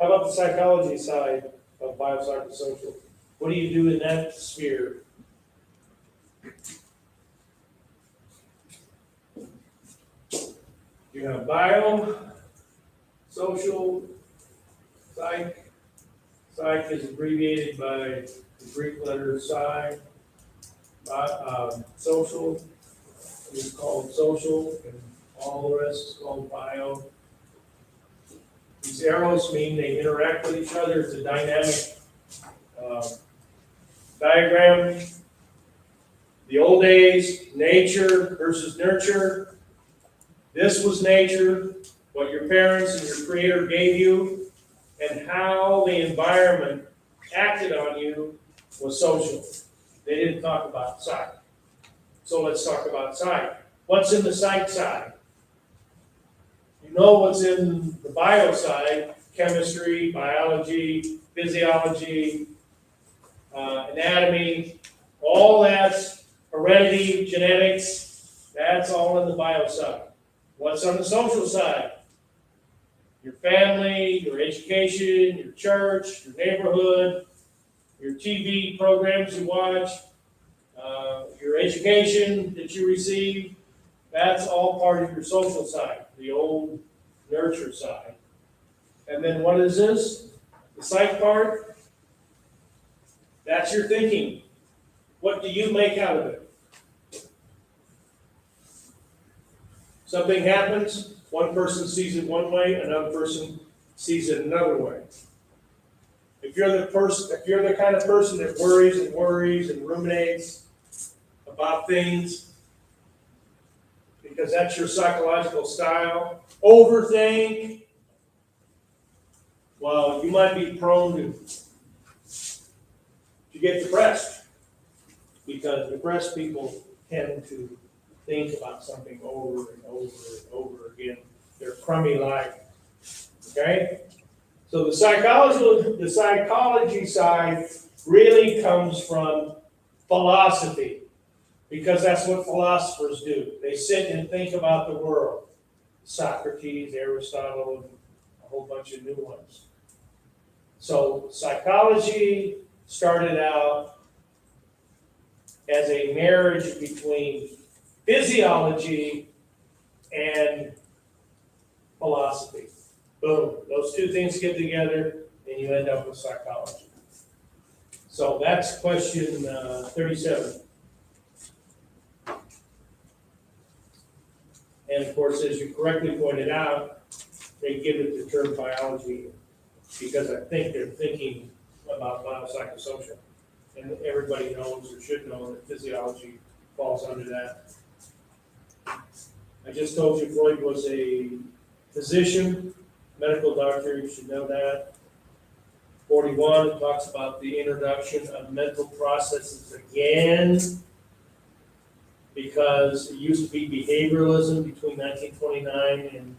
How about the psychology side of biopsychosocial? What do you do in that sphere? You have bio, social, psych. Psych is abbreviated by the Greek letter psi. Social is called social, and all the rest is called bio. These arrows mean they interact with each other. It's a dynamic diagram. The old days, nature versus nurture. This was nature, what your parents and your creator gave you, and how the environment acted on you was social. They didn't talk about psych. So let's talk about psych. What's in the psych side? You know what's in the bio side: chemistry, biology, physiology, anatomy, all that's heredity, genetics, that's all in the bio side. What's on the social side? Your family, your education, your church, your neighborhood, your TV programs you watch, your education that you receive, that's all part of your social side, the old nurture side. And then what is this? The psych part? That's your thinking. What do you make out of it? Something happens, one person sees it one way, another person sees it another way. If you're the kind of person that worries and ruminates about things because that's your psychological style. Overthink. Well, you might be prone to get depressed because depressed people tend to think about something over and over and over again. Their crummy life. Okay? So the psychology side really comes from philosophy, because that's what philosophers do. They sit and think about the world. Socrates, Aristotle, and a whole bunch of new ones. So psychology started out as a marriage between physiology and philosophy. Boom, those two things get together and you end up with psychology. So that's question 37. And of course, as you correctly pointed out, they give it the term biology because I think they're thinking about biopsychosocial. And everybody knows or should know that physiology falls under that. I just told you Freud was a physician, medical doctor, you should know that. 41, it talks about the introduction of mental processes again, because it used to be behavioralism between 1929 and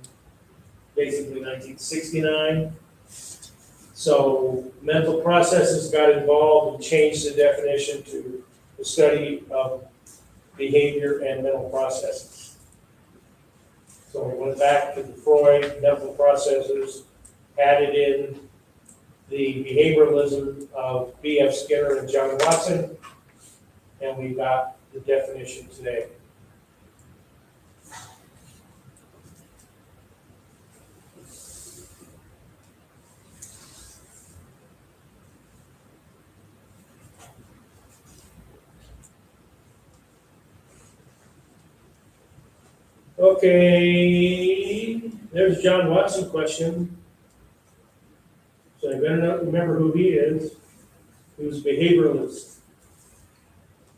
basically 1969. So mental processes got involved and changed the definition to the study of behavior and mental processes. So we went back to the Freud mental processes, added in the behavioralism of B.F. Skinner and John Watson, and we got the definition today. Okay, there's John Watson question. So I better not remember who he is. He was a behavioralist.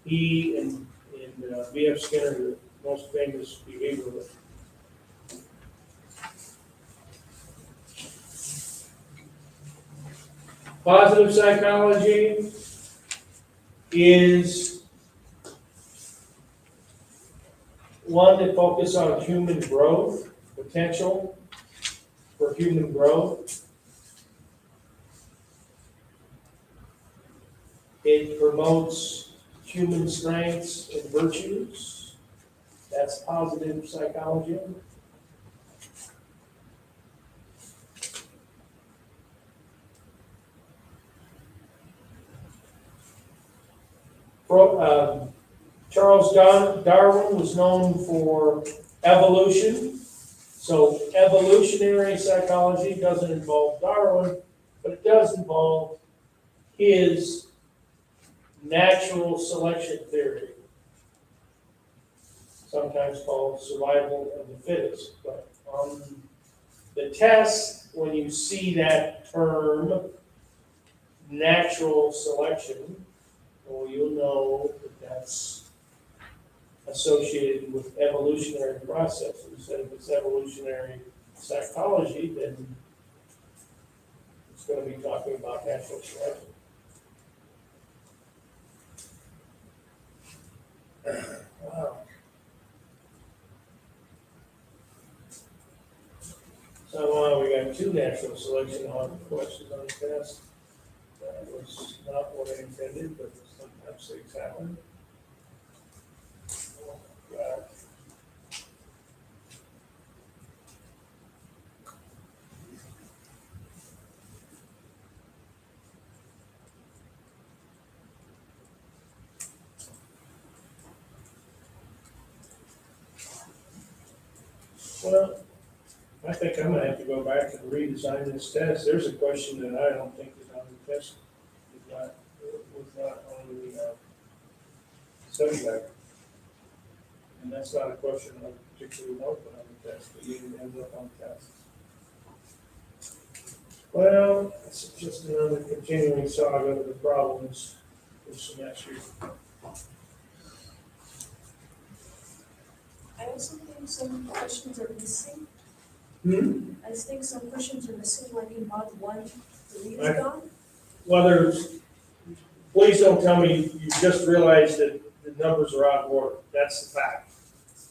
He and B.F. Skinner, the most famous behavioralist. Positive psychology is one that focuses on human growth, potential for human growth. It promotes human strengths and virtues. That's positive psychology. Charles Darwin was known for evolution. So evolutionary psychology doesn't involve Darwin, but it does involve his natural selection theory, sometimes called survival of the fittest. But on the test, when you see that term, natural selection, well, you'll know that that's associated with evolutionary processes. And if it's evolutionary psychology, then it's going to be talking about natural selection. Wow. So we got two natural selection on questions on the test. That was not what I intended, but sometimes things happen. Oh, God. Well, I think I'm gonna have to go back and redesign this test. There's a question that I don't think is on the test. Was not on the study guide. And that's not a question I particularly want to put on the test, but you end up on the test. Well, it's just another continuing saga of the problems this semester. also think some questions are missing. I think some questions are missing, like in mod one, the lead is Right. gone. Well, please don't tell me you just realized that the numbers are out of order. That's the fact.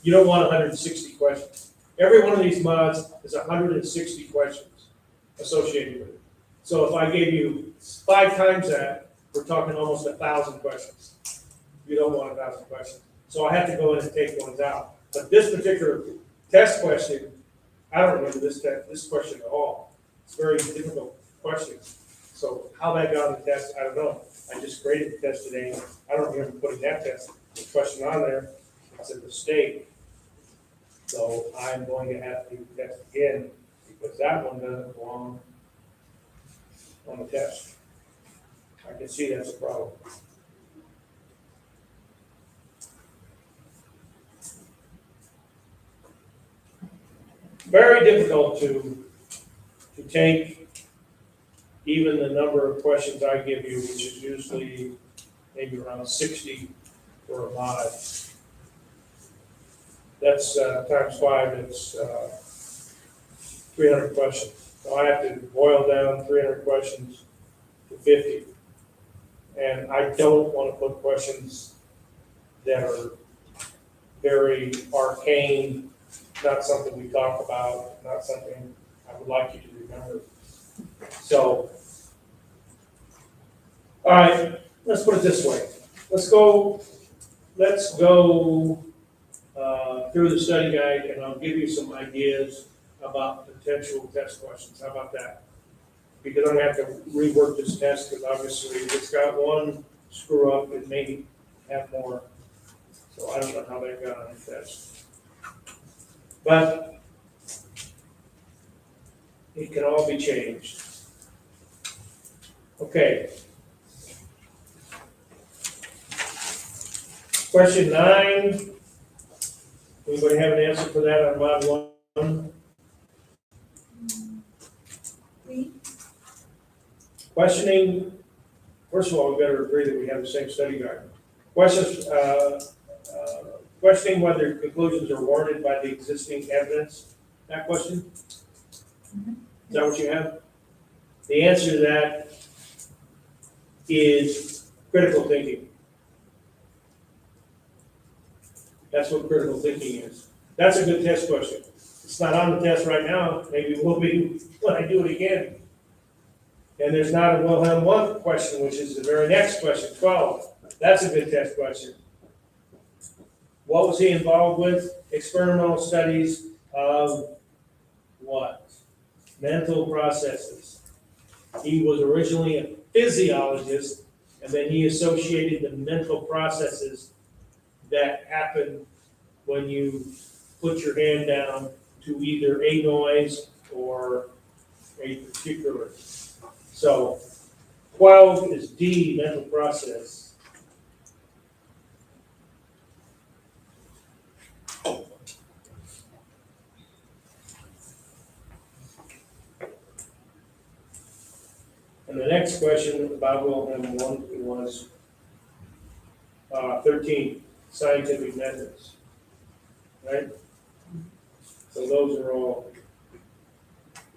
You don't want 160 questions. Every one of these mods is 160 questions associated with it. So if I gave you 5 times that, we're talking almost 1,000 questions. You don't want 1,000 questions. So I have to go in and take ones out. But this particular test question, I don't remember this question at all. It's a very difficult question. So how that got on the test, I don't know. I just graded the test today. I don't remember putting that question on there. It's a mistake. So I'm going to have to test again because that one doesn't belong on the test. I can see that's a problem. Very difficult to take even the number of questions I give you, which is usually maybe around 60 for a mod. That's times 5, it's 300 questions. So I have to boil down 300 questions to 50. And I don't want to put questions that are very arcane, not something we talk about, not something I would like you to remember. So, all right, let's put it this way. Let's go through the study guide, and I'll give you some ideas about potential test questions. How about that? Because I'm gonna have to rework this test, because obviously if it's got one screw up, it may have more. So I don't know how that got on the test. But it can all be changed. Okay. Question 9. Anybody have an answer for that on mod 1? Read. Questioning, first of all, we better agree that we have the same study guide. Questions, questioning whether conclusions are warranted by the existing evidence. That question? Is that what you have? The answer to that is critical thinking. That's what critical thinking is. That's a good test question. It's not on the test right now, maybe it will be when I do it again. And there's not a Wilhelm Wundt question, which is the very next question, 12. That's a good test question. What was he involved with? Experimental studies of what? Mental processes. He was originally a physiologist, and then he associated the mental processes that happen when you put your hand down to either a noise or a particular. So 12 is D, mental process. And the next question about Wilhelm Wundt was 13, scientific methods. Right? So those are all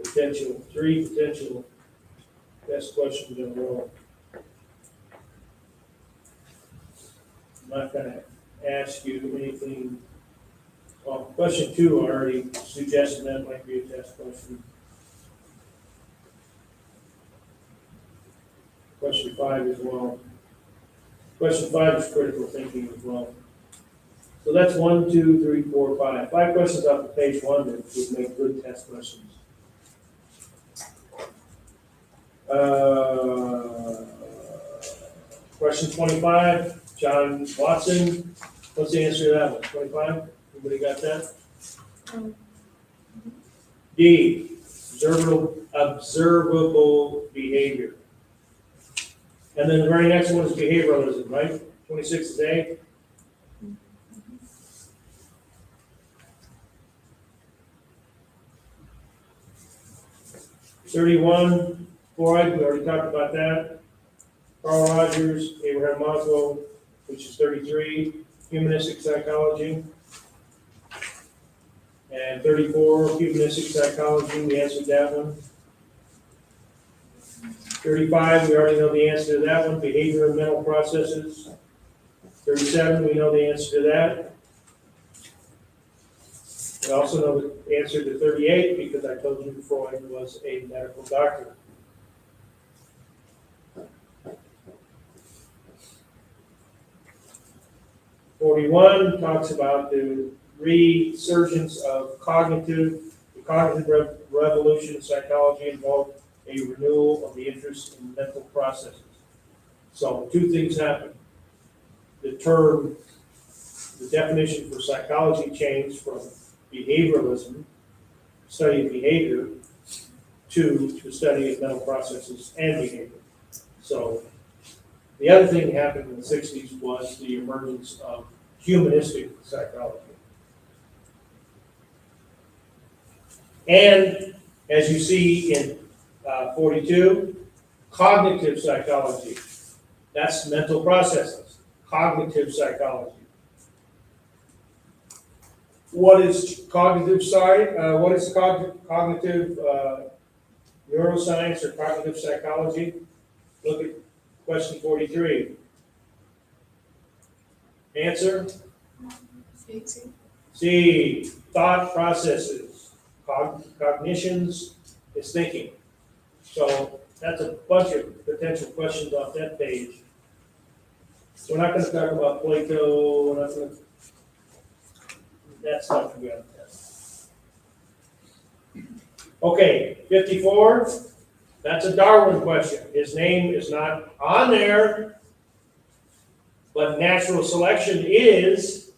three potential test questions in a row. I'm not gonna ask you anything. Well, question 2, I already suggested that might be a test question. Question 5 as well. Question 5 is critical thinking as well. So that's 1, 2, 3, 4, 5. 5 questions off of page 1 that would make good test questions. Question 25, John Watson. What's the answer to that one? 25? Anybody got that? D, observable behavior. And then the very next one is behavioralism, right? 26 is A. '31, Freud, we already talked about that. Carl Rogers, Abraham Maslow, which is 33, humanistic psychology. And 34, humanistic psychology, we answered that one. 35, we already know the answer to that one, behavior and mental processes. 37, we know the answer to that. We also know the answer to 38 because I told you Freud was a medical doctor. '41 talks about the resurgence of the cognitive revolution in psychology involved a renewal of the interest in mental processes. So two things happen. The definition for psychology changed from behavioralism, study of behavior, to the study of mental processes and behavior. So the other thing that happened in the 60s was the emergence of humanistic psychology. And as you see in 42, cognitive psychology. That's mental processes, cognitive psychology. What is cognitive what is cognitive neuroscience or cognitive psychology? Look at question 43. Answer? C, thought processes. Cognitions is thinking. So that's a bunch of potential questions off that page. We're not going to talk about Plato. We're not going to. That stuff we got. Okay, 54. That's a Darwin question. His name is not on there, but natural selection is,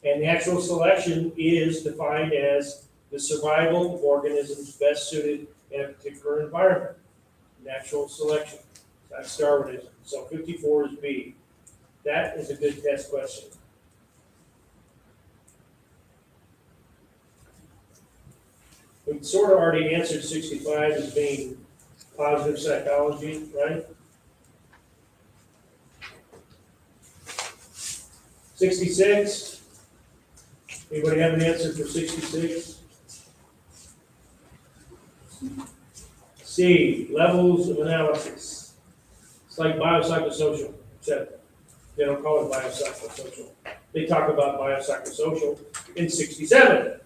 and natural selection is defined as the survival of organisms best suited in a particular environment. Natural selection. That's Darwinism. So 54 is B. That is a good test question. We sort of already answered 65 as being positive psychology, right? 66. Anybody have an answer for 66? C, levels of analysis. It's like biopsychosocial, except they don't call it biopsychosocial. They talk about biopsychosocial in 67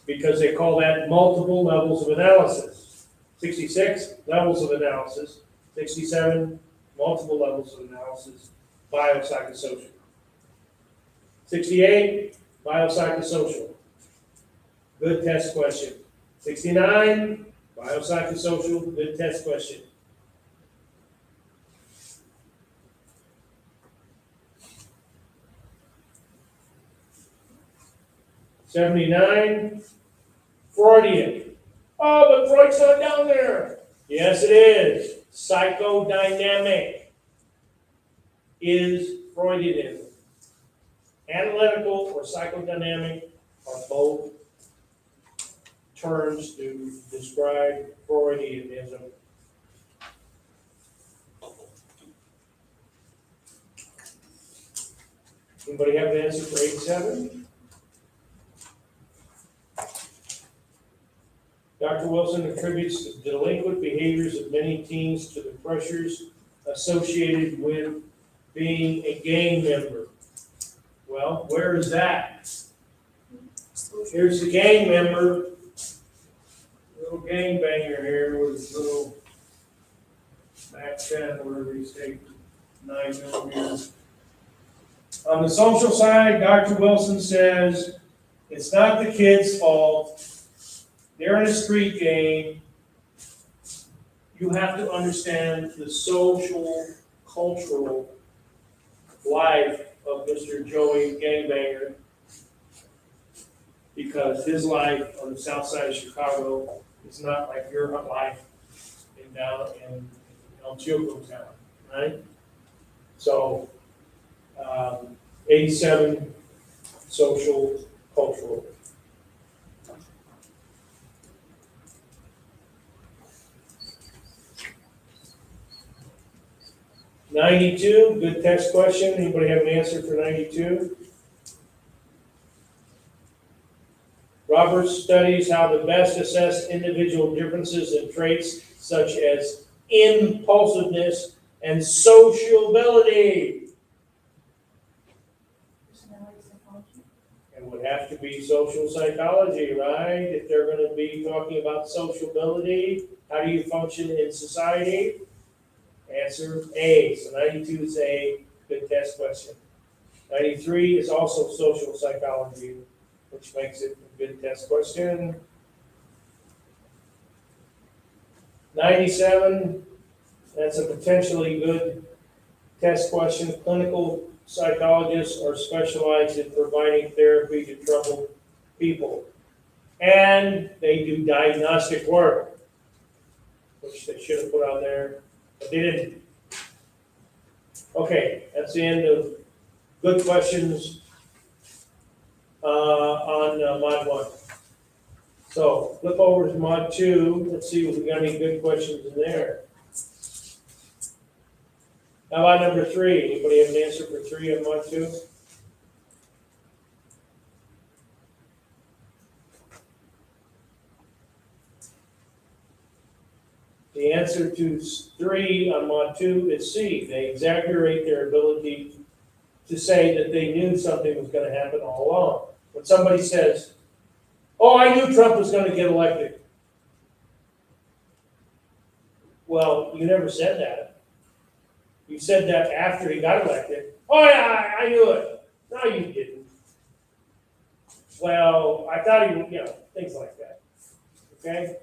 because they call that multiple levels of analysis. 66, levels of analysis. 67, multiple levels of analysis, biopsychosocial. 68, biopsychosocial. Good test question. 69, biopsychosocial, good test question. '79, Freudian. Oh, but Freud's not down there. Yes, it is. Psychodynamic is Freudianism. Analytical or psychodynamic are both terms to describe Freudianism. Anybody have an answer for 87? Dr. Wilson attributes the delinquent behaviors of many teens to the pressures associated with being a gang member. Well, where is that? Here's the gang member, little gang banger here with his little Mac 10 or whatever he's taking, 9mm. On the social side, Dr. Wilson says it's not the kid's fault. They're in a street game. You have to understand the social, cultural life of Mr. Joey Gangbanger, because his life on the south side of Chicago is not like your life down in El Chico town, right? So, 87, social, cultural. '92, good test question. Anybody have an answer for '92? Roberts studies how to best assess individual differences in traits such as impulsiveness and sociability. It would have to be social psychology, right? If they're gonna be talking about sociability, how do you function in society? Answer A, so 92 is A, good test question. 93 is also social psychology, which makes it a good test question. 97, that's a potentially good test question. Clinical psychologists are specialized in providing therapy to troubled people. And they do diagnostic work, which they should have put on there, but they didn't. Okay, that's the end of good questions on Mod 1. So flip over to Mod 2. Let's see if we got any good questions in there. How about number 3? Anybody have an answer for 3 on Mod 2? The answer to 3 on Mod 2 is C. They exaggerate their ability to say that they knew something was going to happen all along. When somebody says, "Oh, I knew Trump was going to get elected." Well, you never said that. You said that after he got elected. "Oh, yeah, I knew it." No, you didn't. Well, I thought he would, things like that. Okay?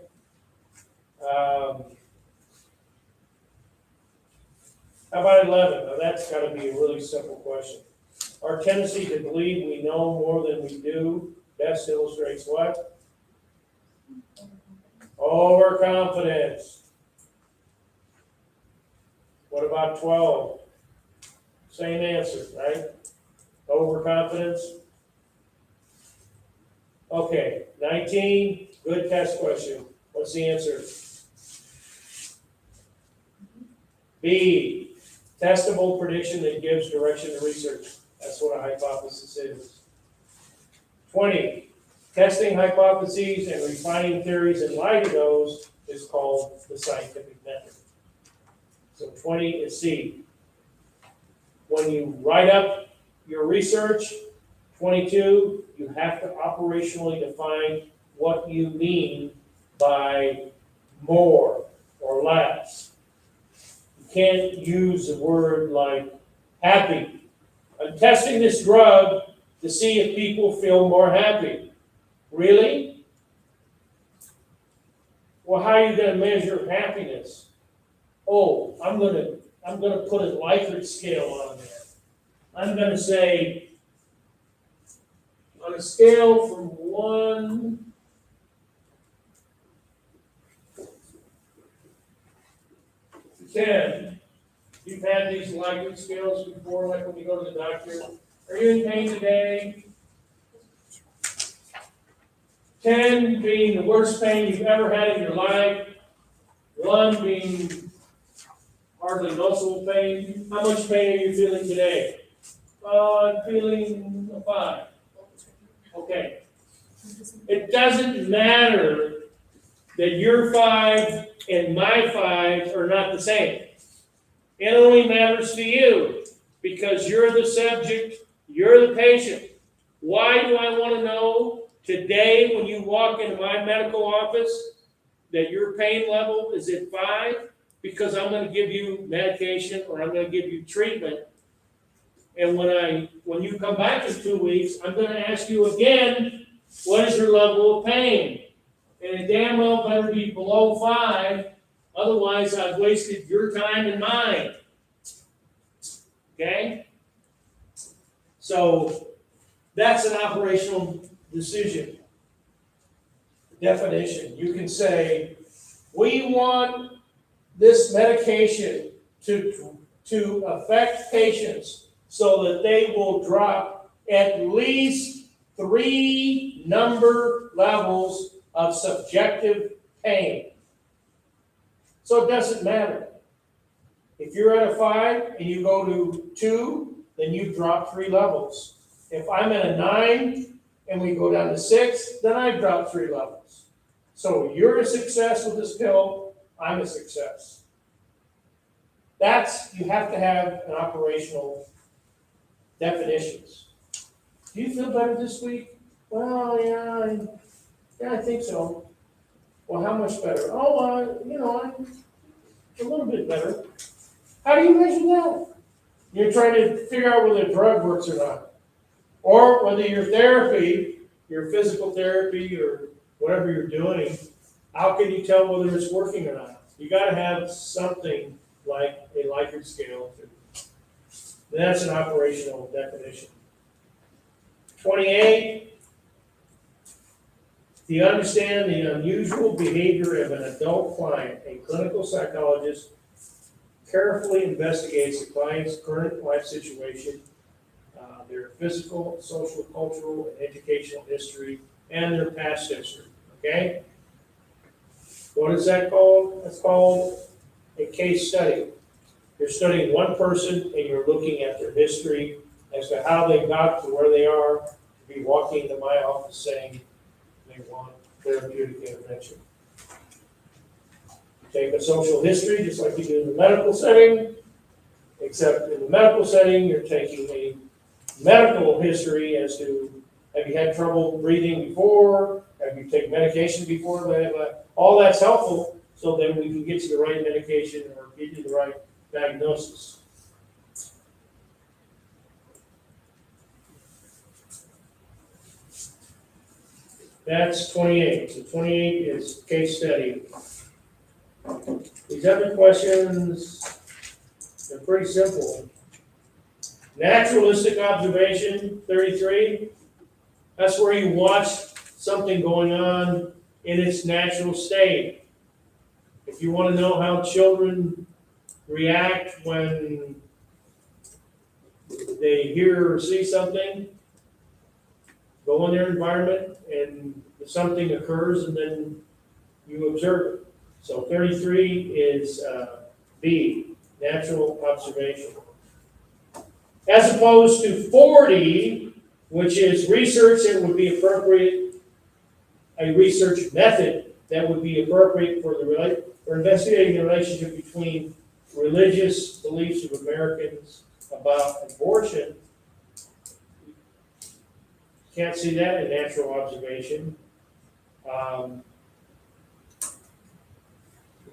How about 11? Now, that's got to be a really simple question. Our tendency to believe we know more than we do best illustrates what? Overconfidence. What about 12? Same answer, right? Overconfidence. Okay, 19, good test question. What's the answer? B, testable prediction that gives direction to research. That's what a hypothesis is. 20, testing hypotheses and refining theories in light of those is called the scientific method. So 20 is C. When you write up your research, 22, you have to operationally define what you mean by more or less. You can't use a word like happy. I'm testing this drug to see if people feel more happy. Really? Well, how are you going to measure happiness? Oh, I'm gonna put a Likert scale on there. I'm gonna say, on a scale from 1 to 10, you've had these Likert scales before, like when you go to the doctor. Are you in pain today? 10 being the worst pain you've ever had in your life. 1 being hardly noticeable pain. How much pain are you feeling today? I'm feeling a 5. Okay. It doesn't matter that your 5 and my 5 are not the same. It only matters to you because you're the subject, you're the patient. Why do I want to know today when you walk into my medical office that your pain level is at 5? Because I'm going to give you medication or I'm going to give you treatment. And when you come back in 2 weeks, I'm going to ask you again, what is your level of pain? And it damn well better be below 5, otherwise I've wasted your time and mine. Okay? So that's an operational decision. Definition. You can say, we want this medication to affect patients so that they will drop at least 3 number levels of subjective pain. So it doesn't matter. If you're at a 5 and you go to 2, then you drop 3 levels. If I'm at a 9 and we go down to 6, then I've dropped 3 levels. So you're a success with this pill, I'm a success. That's, you have to have an operational definitions. Do you feel better this week? Well, yeah, I think so. Well, how much better? Oh, I'm a little bit better. How do you measure that? You're trying to figure out whether the drug works or not. Or whether your therapy, your physical therapy or whatever you're doing, how can you tell whether it's working or not? You gotta have something like a Likert scale. That's an operational definition. 28, do you understand the unusual behavior of an adult client? A clinical psychologist carefully investigates the client's current life situation, their physical, social, cultural, and educational history, and their past history, okay? What is that called? That's called a case study. You're studying one person and you're looking at their history as to how they got to where they are, to be walking into my office saying they want therapeutic intervention. Take a social history, just like you do in the medical setting, except in the medical setting, you're taking a medical history as to, have you had trouble breathing before? Have you taken medication before? All that's helpful, so then we can get you the right medication or get you the right diagnosis. That's 28. So 28 is case study. These other questions, they're pretty simple. Naturalistic observation, 33. That's where you watch something going on in its natural state. If you want to know how children react when they hear or see something, go in their environment and something occurs and then you observe it. So 33 is B, natural observation. As opposed to 40, which is research that would be appropriate, a research method that would be appropriate for investigating the relationship between religious beliefs of Americans about abortion. Can't see that in natural observation.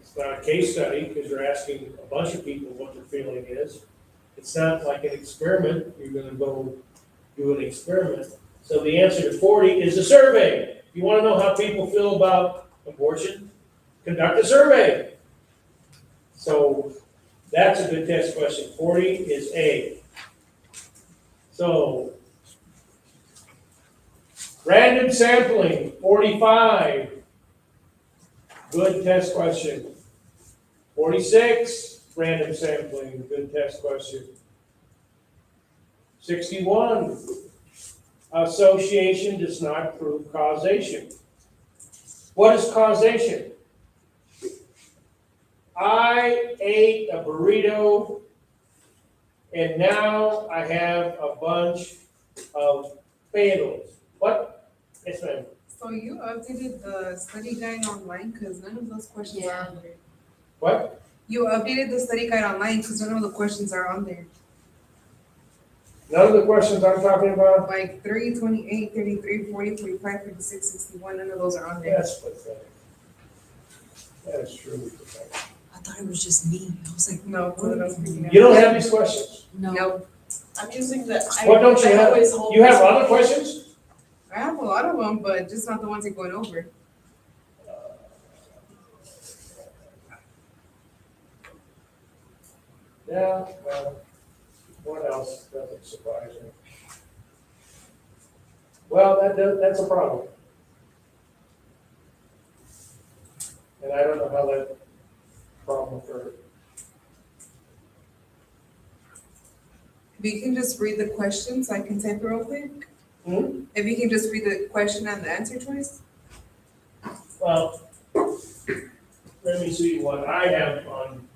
It's not a case study because you're asking a bunch of people what their feeling is. It's not like an experiment. You're going to go do an experiment. So the answer to 40 is a survey. You want to know how people feel about abortion? Conduct a survey. So that's a good test question. 40 is A. So random sampling, 45. Good test question. 46, random sampling, good test question. 61, association does not prove causation. What is causation? I ate a burrito and now I have a bunch of bagels. What? Yes, ma'am. So you updated the study guide online because none of those questions are on there. What? You updated the study guide online because none of the questions are on there. None of the questions I'm talking about? Like 3, 28, 33, 40, 45, 56, 61, none of those are on there. That's pathetic. That is truly pathetic. I thought it was just me. I was like, No, one of those. You don't have these questions? no. Nope. I'm using the, What don't you I have? always hold. You have this- other questions? I have a lot of them, but just not the ones you're going over. Yeah, well, what else doesn't surprise me? Well, that's a problem. And I don't know how that problem occurred. If you can just read the questions, I can type it real quick. Hmm? If you can just read the question and the answer choice. Well, let me see what I have on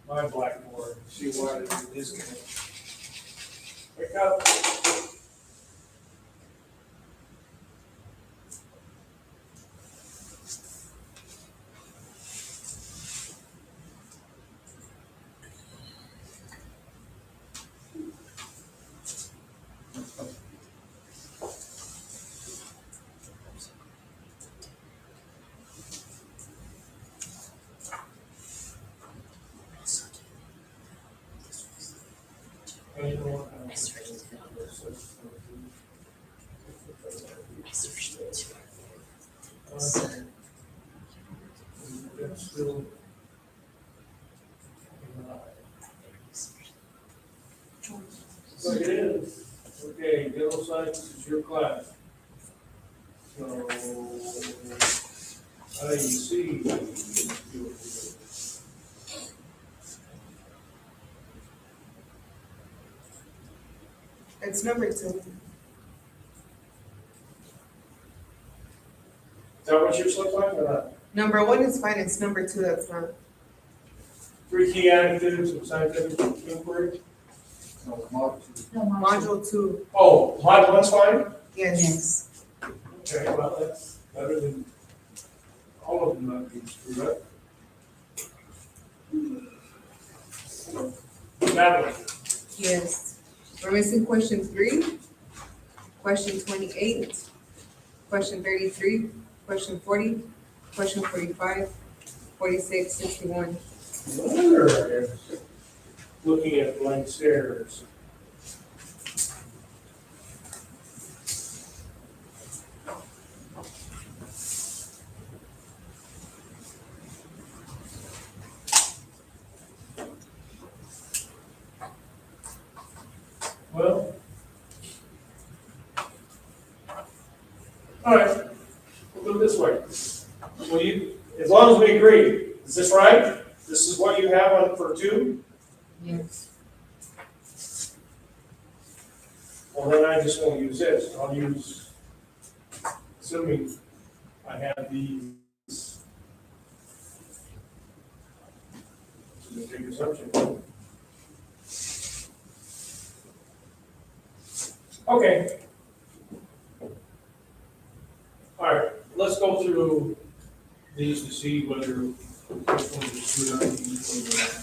my blackboard, see why there's a disconnect. Pick up. science is your class. So, I see. It's number 2. Is that what yours look like or not? Number 1 is fine, it's number 2 that's not. 3 key attitudes of scientific inquiry? Module 2, Oh, mod one's fine? yes. Yes. Okay, well, that's better than all of them not being screwed up. That one. Yes. We're missing question 3, question 28, question 33, question 40, question 45, 46, 61. No wonder I'm looking at blank stares. Well. All right, we'll do it this way. Will you, as long as we agree, is this right? This is what you have on for 2? Yes. Well, then I just won't use this. I'll use, assuming I have these. This is a big assumption. Okay. All right, let's go through these to see whether which one is screwed up and which one is not.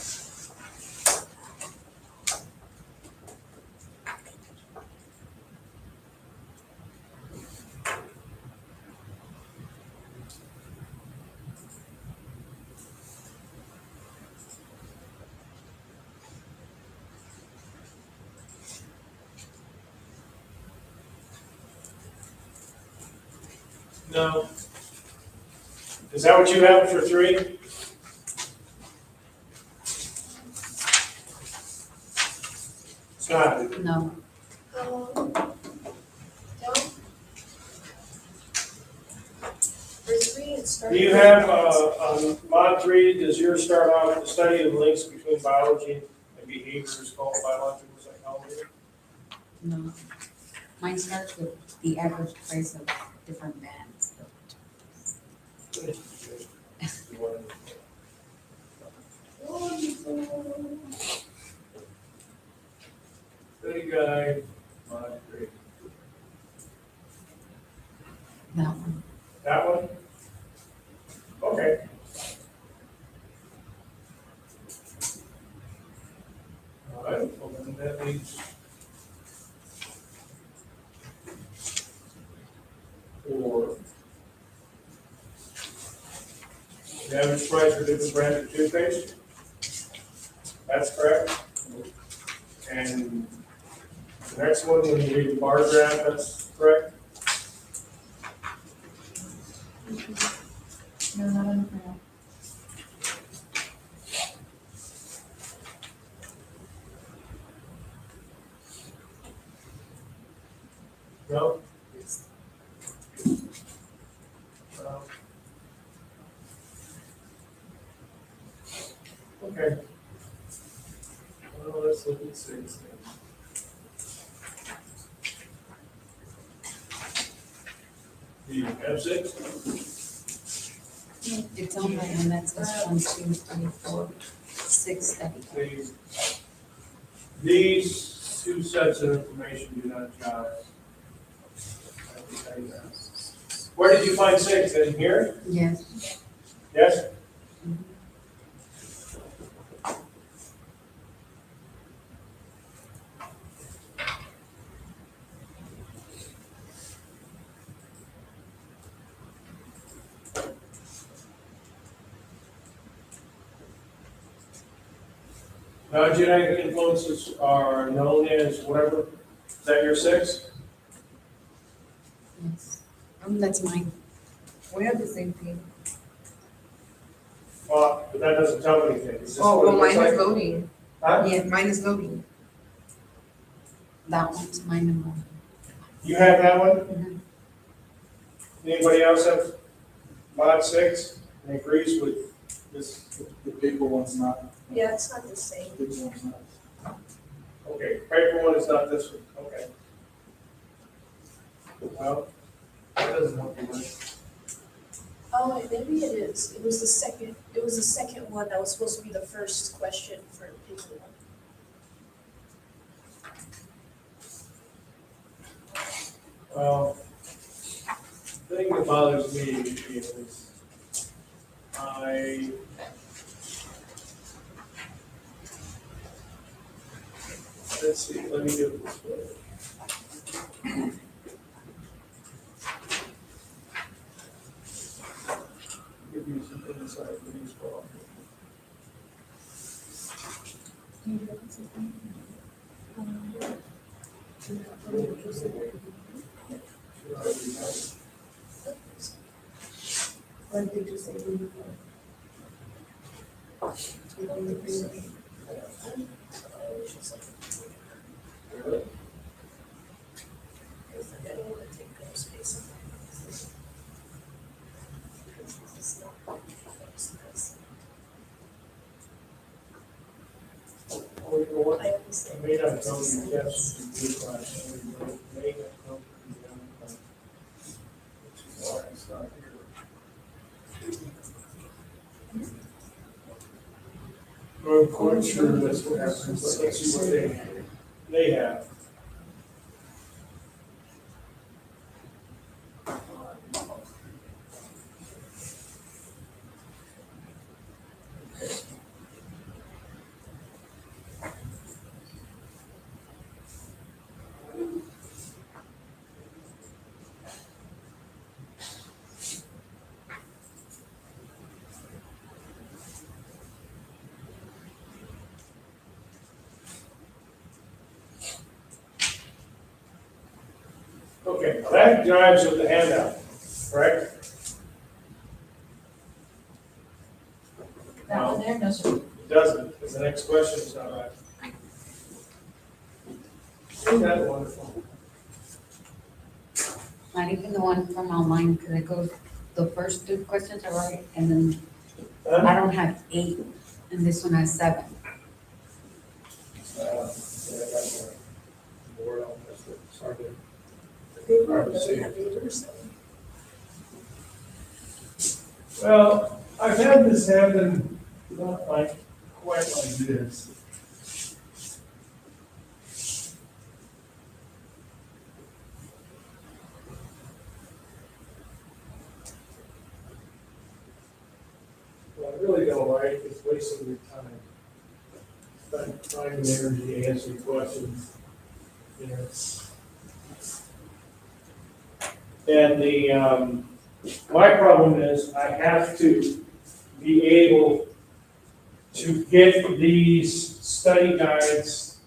No. Is that what you have for 3? It's not. No. Down. For 3, it Do started. you have, on mod 3, does yours start off with the study of the links between biology and behavior is called biological psychology? No. Mine starts with the average price of different bands. Study guide, mod 3. That one. That one? Okay. All right, well then that leaves 4. The average price for different brands of toothpaste? That's correct. And the next one, when you read the bar graph, that's correct? No, not on that. No? Okay. Well, let's look at 6 then. Do you have 6? It's on my end, that says 1, 2, 3, 4, 6 study. These 2 sets of information do not jive. I can tell you that. Where did you find 6? In here? Yes. Yes? Now, genetic influences are known as whatever, is that your 6? Yes. That's mine. We have the same thing. Well, but that doesn't tell me anything. It's just Oh, what it well, looks mine is like. loading. Huh? Yeah, mine is loading. That one's mine and one. You have that one? Mhm. Anybody else have lot 6 and agrees with this? The paper one's not, Yeah, it's not the same. the big one's not. Okay, paper one is not this one, okay. Well, That doesn't help you much. Oh, wait, maybe it is. It was the second one that was supposed to be the first question for the paper one. well, the thing that bothers me is let's see, let me do it this way. Give you some insight for these problems. What did you say? I don't wanna take up space. Oh, you know what? I understand. I may not tell you yes, you do, but I may not tell you yes. Which is why it's not here. I'm quite sure that's what happens, but let's see what they have. Okay, well, that drives with the handout, correct? That one there, no, sir. It doesn't, because the next question is not right. Isn't that wonderful? Not even the one from online, because it goes, the first 2 questions are right, and then I don't have 8, and this one has 7. Yeah, that's right. Board on this, it's hard to- The paper Hard one to see. doesn't have paper, so. Well, I've had this happen, not like, quite like this. What I really don't like is wasting your time. Spend time and energy answering questions. You know, and my problem is I have to be able to get these study guides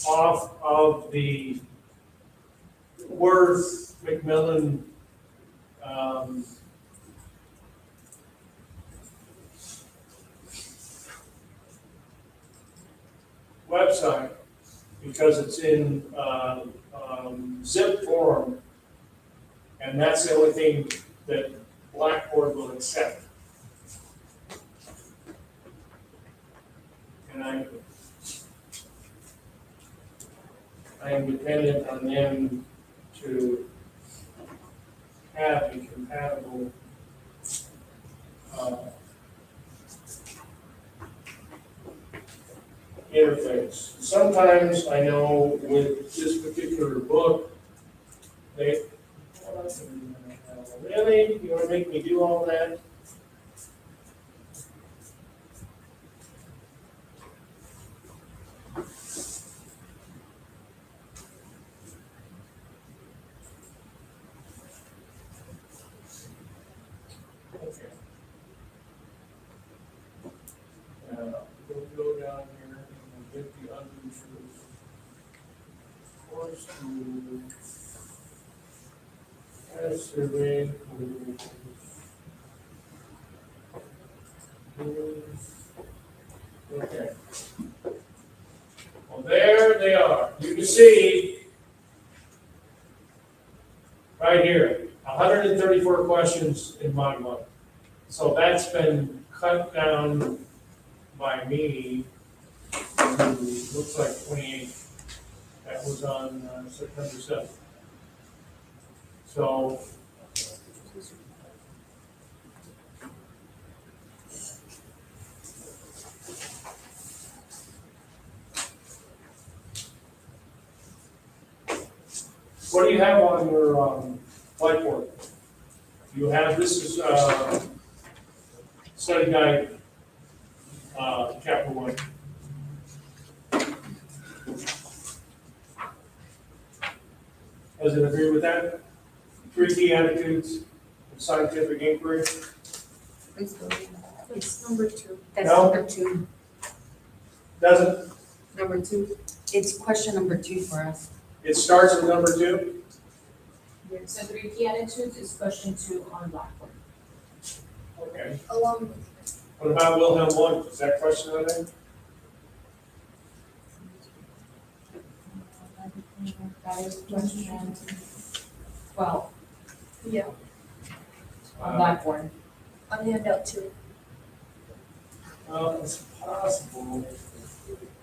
off of the Worth Macmillan, website, because it's in, zip form, and that's the only thing that Blackboard will accept. And I am dependent on them to have a compatible, interface. Sometimes I know with this particular book, they, really, you wanna make me do all that? Okay. We'll go down here and we'll get the unusual course to as survey. Okay. Well, there they are. You can see right here, 134 questions in Mod 1. So that's been cut down by me to, looks like 28. That was on September 7th. So, what do you have on your whiteboard? You have, this is study guide, chapter 1. Does it agree with that? 3 key attitudes of scientific inquiry. Please go. It's number 2. That's No. number 2. Doesn't, Number 2. It's question number 2 for us. it starts with number 2? So 3 key attitudes is question 2 on Blackboard. Okay. Along What about Wilhelm 1? Is that question on there? That is question 12 yeah, on Blackboard. on handout 2. Well, it's possible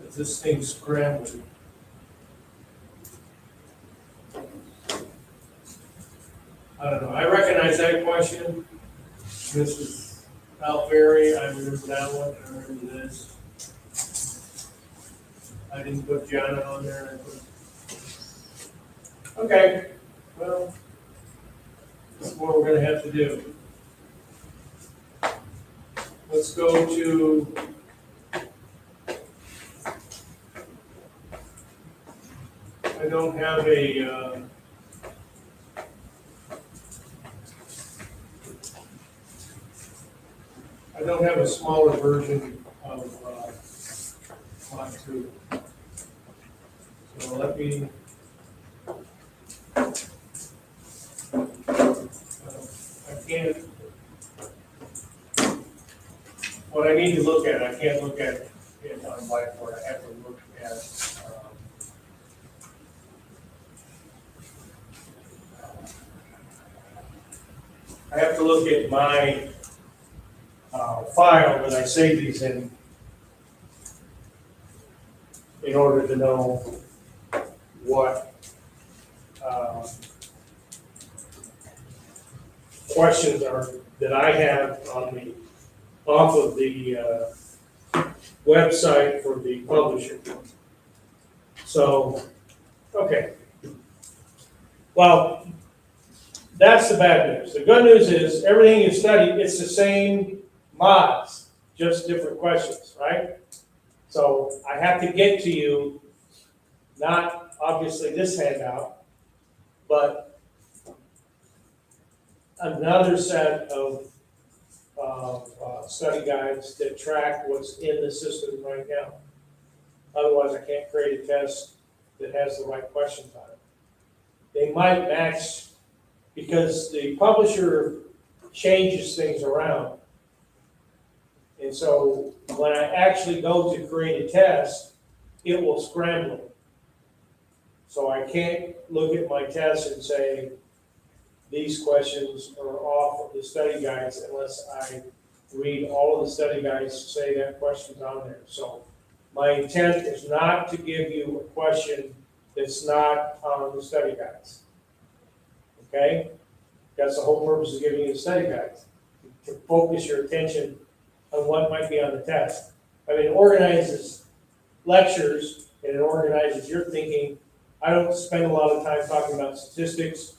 that this thing's scrambled. I don't know, I recognize that question. This is Alfieri, I remember that one, I remember this. I didn't put Gianna on there. Okay, well, that's what we're gonna have to do. Let's go to I don't have a, I don't have a smaller version of, Mod 2. So let me, I can't, what I need to look at, I can't look at it on Blackboard, I have to look at, I have to look at my file that I save these in order to know what questions are that I have on the off of the website for the publisher. So, okay. Well, that's the bad news. The good news is everything you study, it's the same mods, just different questions, right? So I have to get to you, not obviously this handout, but another set of study guides that track what's in the system right now. Otherwise, I can't create a test that has the right questions on it. They might match, because the publisher changes things around. And so when I actually go to create a test, it will scramble it. So I can't look at my test and say, these questions are off of the study guides unless I read all of the study guides to say that question's on there. So my intent is not to give you a question that's not on the study guides. Okay? That's the whole purpose of giving you the study guides, to focus your attention on what might be on the test. I mean, it organizes lectures and it organizes your thinking. I don't spend a lot of time talking about statistics.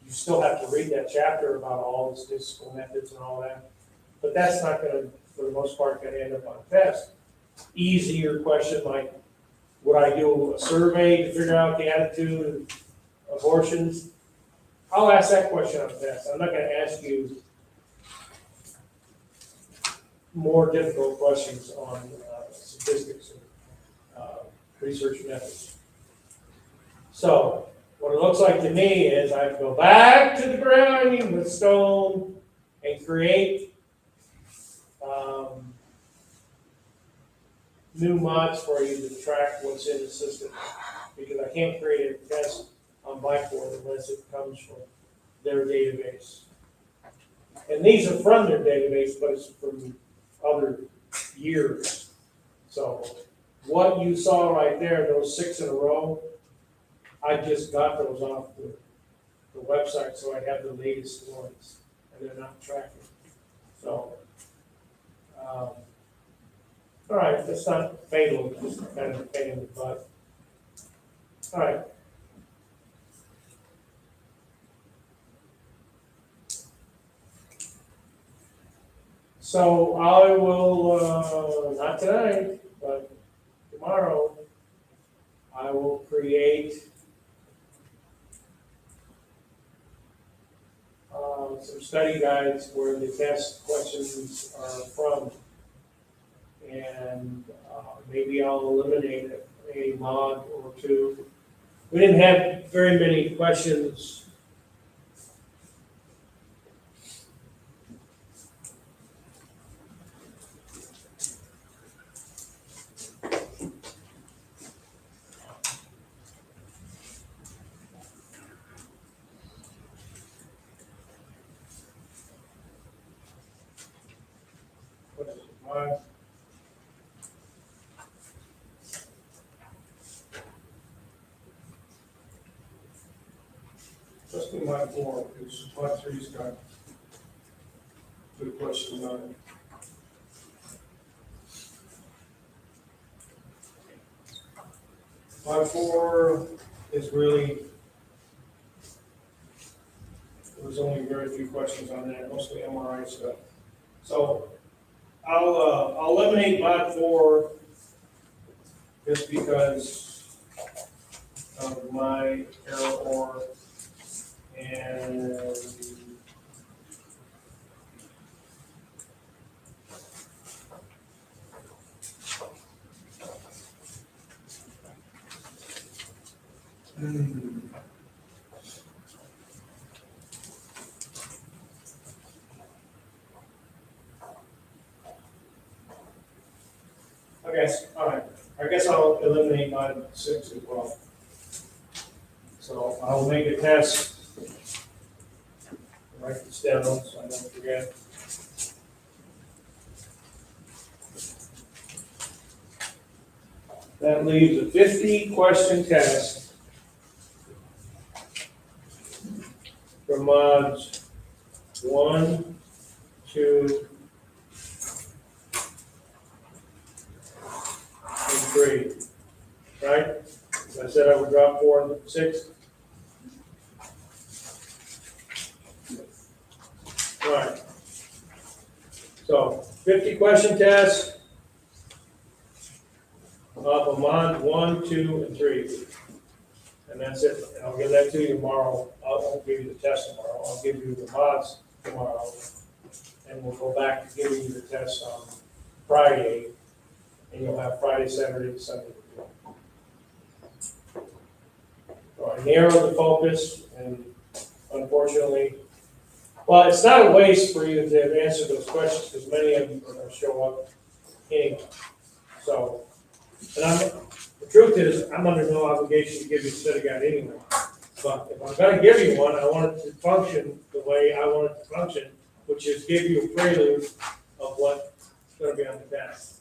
You still have to read that chapter about all the statistical methods and all that. But that's not gonna, for the most part, gonna end up on a test. Easier question like, would I do a survey to figure out the attitude of abortions? I'll ask that question on the test. I'm not gonna ask you more difficult questions on statistics and research methods. So, what it looks like to me is I go back to the grinding with stone and create new mods for you to track what's in the system. Because I can't create a test on Blackboard unless it comes from their database. And these are from their database, but it's from other years. So what you saw right there, those 6 in a row, I just got those off the website, so I have the latest ones, and they're not tracking. So, all right, that's not fatal, just kind of a pain in the butt. All right. So I will, not tonight, but tomorrow, I will create some study guides where the test questions are from. And maybe I'll eliminate a mod or two. We didn't have very many questions. What is it, mod? Let's do mod 4, because mod 3's got good questions on it. Mod 4 is really, there's only very few questions on that, mostly MRI stuff. So I'll eliminate mod 4 just because of my error and I guess, all right, I guess I'll eliminate mod 6 as well. So I'll make a test. Write this down so I don't forget. That leaves a 50-question test for mods 1, 2, and 3. Right? I said I would drop 4 and 6. Right. So 50-question test of mod 1, 2, and 3. And that's it. And I'll give that to you tomorrow. I won't give you the test tomorrow. I'll give you the mods tomorrow. And we'll go back to giving you the test on Friday. And you'll have Friday, Saturday, and Sunday. So I narrowed the focus, and unfortunately, well, it's not a waste for you to have answered those questions, because many of them are going to show up anyway. So, and the truth is, I'm under no obligation to give you a study guide anyway. But if I'm going to give you one, I want it to function the way I want it to function, which is give you a prelude of what's going to be on the test.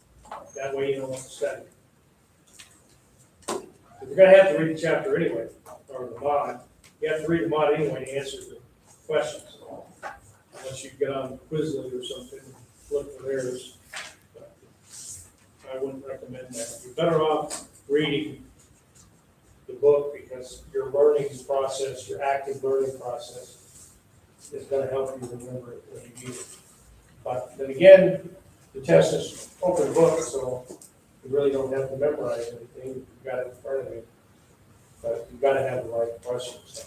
That way you know what to study. You're going to have to read the chapter anyway, or the mod. You have to read the mod anyway to answer the questions. Unless you get on Quizlet or something, look for theirs. But I wouldn't recommend that. You're better off reading the book, because your learning process, your active learning process, is going to help you remember it when you need it. But then again, the test is open book, so you really don't have to memorize anything. You've got it in front of you. But you've got to have the right questions.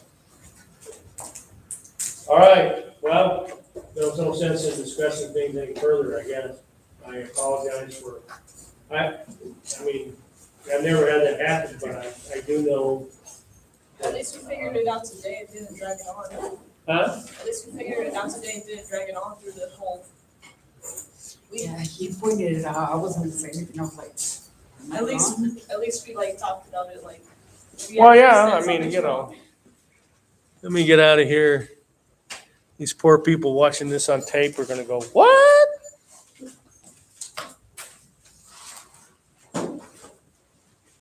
All right, well, there was no sense in discussing things any further, I guess. I apologize for, I mean, I've never had that happen, but I do know. At least we figured it out today, it didn't drag it on. Huh? At least we figured it out today, it didn't drag it on through the whole. Yeah, he pointed it out. I wasn't gonna say anything. I was like, am I wrong? At least we like talked about it, like. Well, yeah, I mean, you know. Let me get out of here. These poor people watching this on tape are gonna go, what?